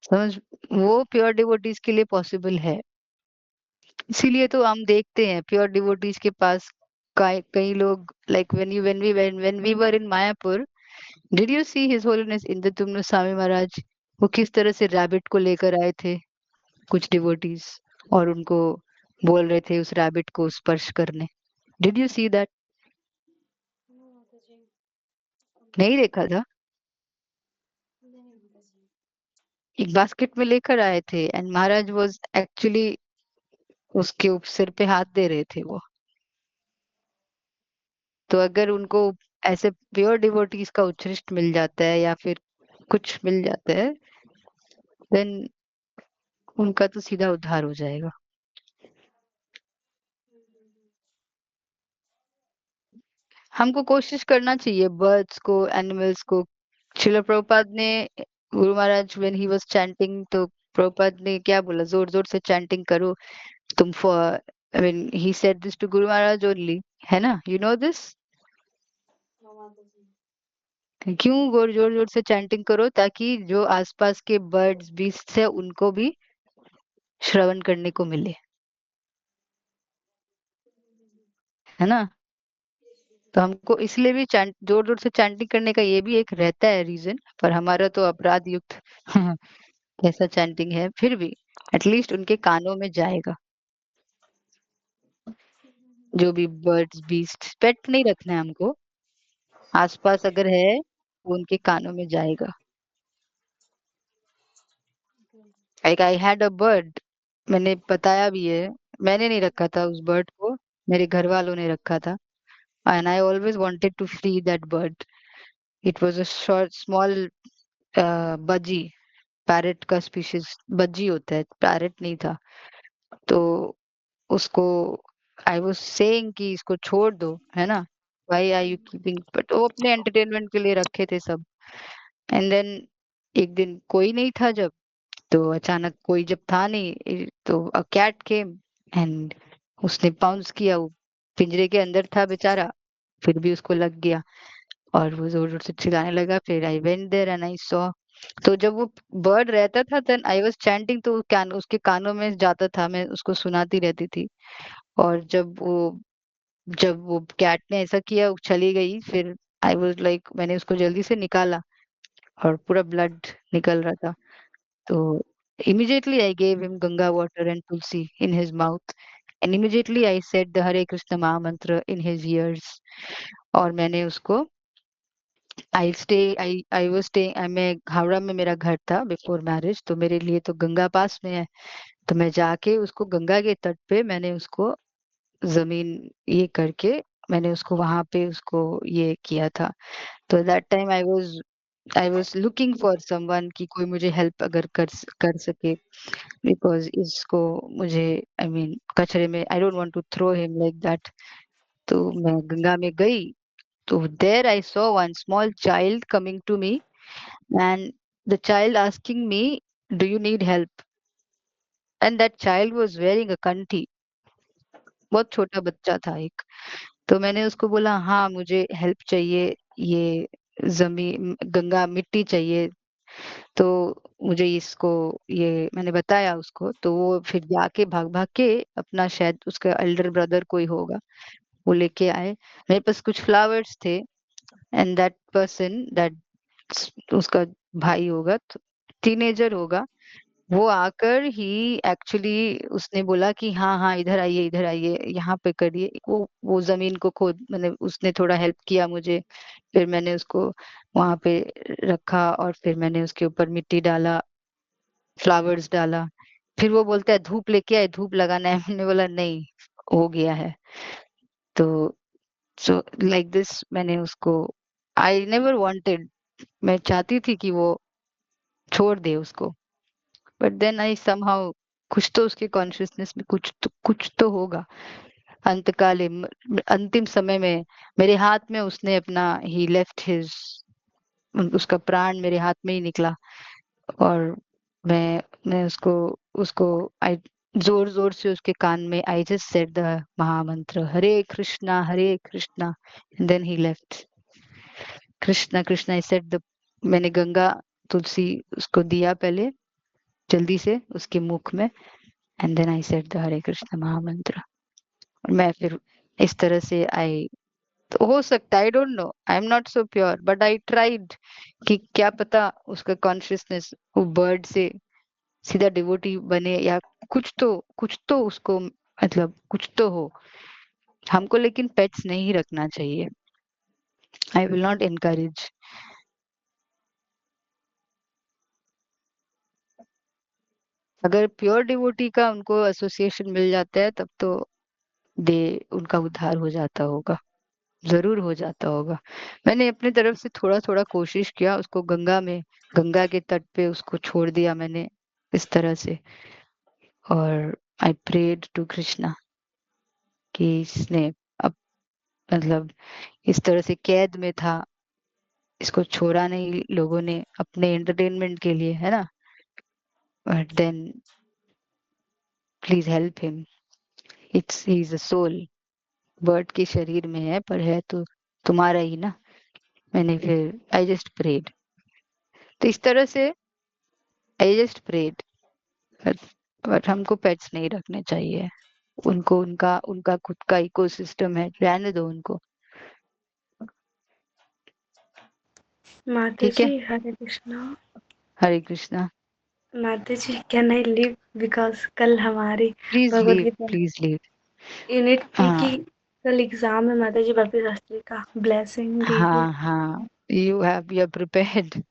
समझ? वो प्योर डिवोटीज के लिए पॉसिबल है। इसीलिए तो हम देखते हैं प्योर डिवोटीज के पास कई लोग, like when we were in Mayapur, did you see his holiness Indradyumna Swami Maharaj? वो किस तरह से रैबिट को लेकर आए थे कुछ डिवोटीज, और उनको बोल रहे थे उस रैबिट को स्पर्श करने। Did you see that? हाँ, तो जी नहीं देखा था? नहीं माताजी। एक बास्केट में लेकर आए थे एंड महाराज वाज एक्चुअली उसके सिर पे हाथ दे रहे थे वो। तो अगर उनको ऐसे प्योर डिवोटीज का उच्छृष्ट मिल जाता है या फिर कुछ मिल जाता है, देन उनका तो सीधा उद्धार हो जाएगा। हमको कोशिश करना चाहिए बर्ड्स को, एनिमल्स को। श्रील प्रभुपाद ने, Guru Maharaj when he was chanting, तो प्रभुपाद ने क्या बोला, जोर जोर से चैंटिंग करो तुम। For I mean he said this to Guru Maharaj only, है ना? You know this? हाँ माताजी। क्यों जोर जोर जोर से चैंटिंग करो? ताकि जो आसपास के बर्ड्स बीस्ट है उनको भी श्रवण करने को मिले, है ना? तो हमको इसलिए भी चैंट जोर जोर से चैंटिंग करने का ये भी एक रहता है रीजन, पर हमारा तो अपराध युक्त कैसा चैंटिंग है, फिर भी एटलीस्ट उनके कानों में जाएगा। जो भी बर्ड्स बीस्ट, पेट नहीं रखना है हमको, आसपास अगर है वो उनके कानों में जाएगा। Like I had a bird, मैंने बताया भी है। मैंने नहीं रखा था उस बर्ड को, मेरे घर वालों ने रखा था। And I always wanted to free that bird. It was a short small budgie, parrot का स्पीशीज बज्जी होता है, पैरेट नहीं था। तो उसको आई वाज सेइंग कि इसको छोड़ दो, है ना? Why are you keeping? But वो अपने एंटरटेनमेंट के लिए रखे थे सब। एंड देन एक दिन कोई नहीं था जब, तो अचानक कोई जब था नहीं, तो अ कैट केम एंड उसने पाउंस किया। वो पिंजरे के अंदर था बेचारा, फिर भी उसको लग गया और वो जोर जोर से चिल्लाने लगा। फिर I went there and I saw. तो जब वो बर्ड रहता था देन आई वाज चैंटिंग, तो कान उसके कानों में जाता था, मैं उसको सुनाती रहती थी। और जब वो कैट ने ऐसा किया, वो चली गई, फिर आई वाज लाइक मैंने उसको जल्दी से निकाला और पूरा ब्लड निकल रहा था। तो immediately I gave him Ganga water and Tulsi in his mouth, and immediately I said the Hare Krishna Maha Mantra in his ears। और मैंने उसको आई वाज स्टे मैं हावड़ा में मेरा घर था बिफोर मैरिज, तो मेरे लिए तो गंगा पास में है। तो मैं जाके उसको गंगा के तट पे मैंने उसको जमीन ये करके मैंने उसको वहां पे उसको ये किया था। तो that time I was looking for someone कि कोई मुझे हेल्प अगर कर सके, बिकॉज इसको मुझे आई मीन कचरे में I don't want to throw him like that. तो मैं गंगा में गई, तो there I saw one small child coming to me and the child asking me, do you need help? And that child was wearing a कंठी। बहुत छोटा बच्चा था एक। तो मैंने उसको बोला हाँ मुझे हेल्प चाहिए, ये जमीन गंगा मिट्टी चाहिए। तो मुझे इसको ये मैंने बताया उसको, तो वो फिर जाके भाग भाग के अपना शायद उसका एल्डर ब्रदर कोई होगा, वो लेके आए। मेरे पास कुछ फ्लावर्स थे एंड दैट पर्सन दैट उसका भाई होगा, टीनेजर होगा, वो आकर ही एक्चुअली उसने बोला कि हाँ हाँ इधर आइए यहाँ पे करिए। वो जमीन को खोद मैंने उसने थोड़ा हेल्प किया मुझे। फिर मैंने उसको वहां पे रखा और फिर मैंने उसके ऊपर मिट्टी डाला, फ्लावर्स डाला। फिर वो बोलता है धूप लेके आए, धूप लगाना है। मैंने बोला नहीं, हो गया है। तो सो लाइक दिस मैंने उसको, आई नेवर वांटेड, मैं चाहती थी कि वो छोड़ दे उसको, बट देन आई समहाउ कुछ तो उसके कॉन्शियसनेस में कुछ तो होगा। अंतकालीन अंतिम समय में मेरे हाथ में उसने अपना ही लेफ्ट हिज, उसका प्राण मेरे हाथ में ही निकला। और मैं उसको उसको आई जोर जोर से उसके कान में I just said the mahamantra Hare Krishna then he left. Krishna Krishna I said the, मैंने गंगा तुलसी उसको दिया पहले जल्दी से उसके मुख में, and then I said the Hare Krishna mahamantra. और मैं फिर इस तरह से आई, तो हो सकता है I don't know, I am not so pure but I tried कि क्या पता उसका कॉन्शियसनेस वो बर्ड से सीधा डिवोटी बने या कुछ तो उसको मतलब कुछ तो हो। हमको लेकिन पेट्स नहीं रखना चाहिए। आई विल नॉट एनकरेज अगर प्योर डिवोटी का उनको एसोसिएशन मिल जाता है तब तो दे उनका उद्धार हो जाता होगा, जरूर हो जाता होगा। मैंने अपनी तरफ से थोड़ा थोड़ा कोशिश किया, उसको गंगा में, गंगा के तट पे उसको छोड़ दिया मैंने इस तरह से। और आई प्रेड टू कृष्णा कि इसने अब मतलब इस तरह से कैद में था, इसको छोड़ा नहीं लोगों ने अपने एंटरटेनमेंट के लिए, है ना। But then please help him, it's he is a soul, bird के शरीर में है पर है तो तुम्हारा ही ना। मैंने फिर आई जस्ट प्रेड, तो इस तरह से आई जस्ट प्रेड। बट हमको पेट्स नहीं रखने चाहिए, उनको उनका उनका खुद का इकोसिस्टम है, रहने दो उनको। माता ठीक है, जी हरे कृष्णा। हरे कृष्णा। माता जी कैन आई लीव बिकॉज कल हमारी please Bhagavad leave, Gita please leave. Unit 3 हाँ की कल एग्जाम है माता जी। भक्ति शास्त्री का ब्लेसिंग दीजिए। हाँ हाँ, you are prepared.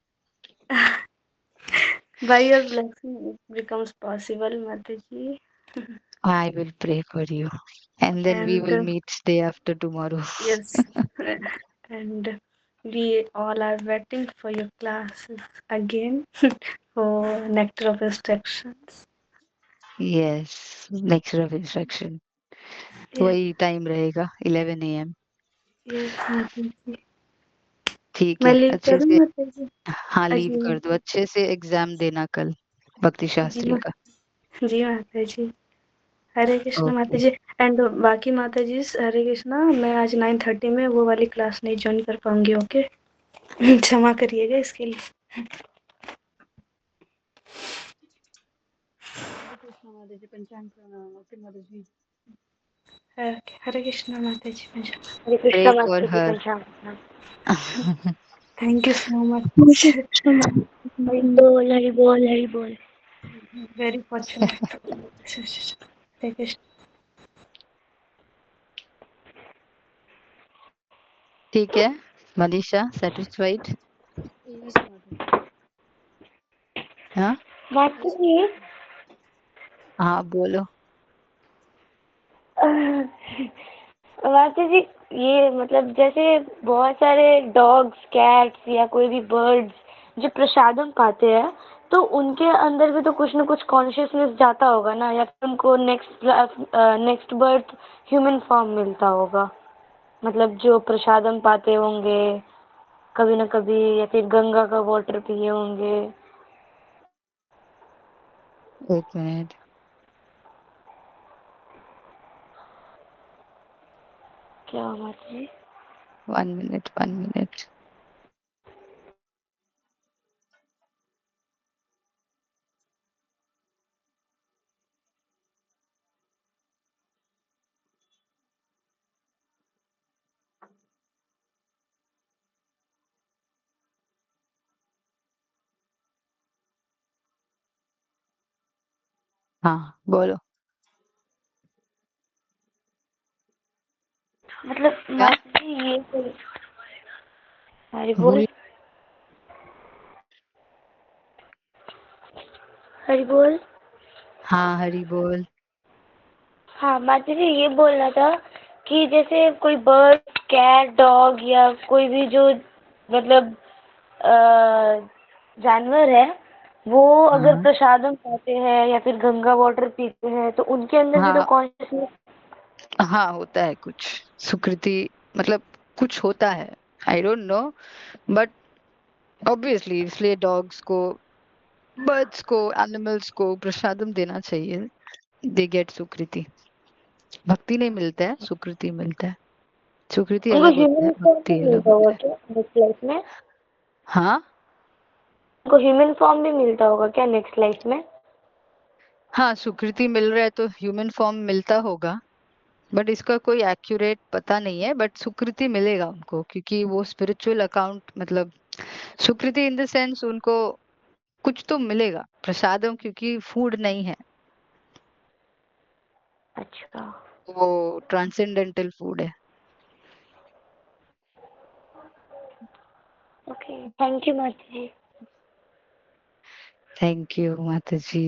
By your blessing it becomes possible माता जी। I will pray for you. And then we and will meet day after tomorrow. Yes and we all are waiting for your classes again for nectar of instructions. Yes, lecture of instruction. Yes, वही टाइम रहेगा 11 AM। yes माता जी। ठीक मैं है, लीव अच्छे करूँ से। माता जी? हाँ, लीव जी कर दो, अच्छे से एग्जाम देना कल भक्ति जी शास्त्री का। जी माता जी। हरे कृष्ण माता ओके। जी। एंड बाकी माता जी हरे कृष्णा, मैं आज 9:30 में वो वाली क्लास नहीं ज्वाइन कर पाऊंगी। ओके क्षमा करिएगा इसके लिए। हरे कृष्णा माता जी, पंचांग प्रणाम। ओके माता जी। हरे कृष्णा माता जी। हरे प्रे कृष्णा फॉर माता जी हर। पंचांग। Thank you so Hare much. Krishna Hari माता बोल हरि बोल हरि बोल। Very fortunate. हरे कृष्ण। ठीक है, मनीषा सेटिस्फाइड? यस माता जी। हाँ माता यस जी माता जी। हाँ, बोलो। माता जी, ये मतलब जैसे बहुत सारे डॉग्स कैट्स या कोई भी बर्ड्स जो प्रसादम पाते हैं, तो उनके अंदर भी तो कुछ ना कुछ कॉन्शियसनेस जाता होगा ना, या फिर उनको नेक्स्ट बर्थ ह्यूमन फॉर्म मिलता होगा। मतलब जो प्रसादम पाते होंगे कभी ना कभी, या फिर गंगा का वाटर पिए होंगे। एक मिनट। क्या माता जी? 1 मिनट, 1 मिनट। हाँ, बोलो। मतलब क्या माता जी ये तो हरि बोल बोल? हरि बोल। हाँ, हरी बोल। हाँ माता जी, ये बोलना था कि जैसे कोई बर्ड कैट डॉग या कोई भी जो मतलब जानवर है, वो अगर हाँ प्रसादम खाते हैं या फिर गंगा वाटर पीते हैं, तो उनके अंदर भी तो हाँ कॉन्शियसनेस। हाँ, होता है कुछ सुकृति, मतलब कुछ होता है। I don't know, but obviously इसलिए डॉग्स को, बर्ड्स को, एनिमल्स को प्रसादम देना चाहिए। दे गेट सुकृति। भक्ति नहीं मिलता है, सुकृति मिलता है। सुकृति उनको अलग होता है, ह्यूमन फॉर्म भक्ति भी अलग मिलता होता होगा है। क्या नेक्स्ट लाइफ में? हाँ उनको ह्यूमन फॉर्म भी मिलता होगा क्या नेक्स्ट लाइफ में? हाँ, सुकृति मिल रहा है तो ह्यूमन फॉर्म मिलता होगा, बट इसका कोई एक्यूरेट पता नहीं है। बट सुकृति मिलेगा उनको, क्योंकि वो स्पिरिचुअल अकाउंट, मतलब सुकृति इन द सेंस उनको कुछ तो मिलेगा प्रसादम, क्योंकि फूड नहीं है, अच्छा। वो ट्रांसेंडेंटल फूड है। ओके, थैंक यू माता जी। थैंक यू माता जी।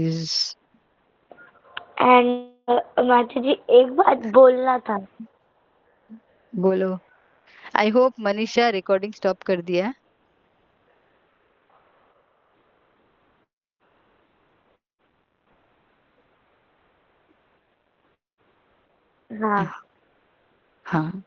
एंड माची जी एक बात बोलना था। बोलो। I hope Manisha recording stop कर दिया। हाँ हाँ।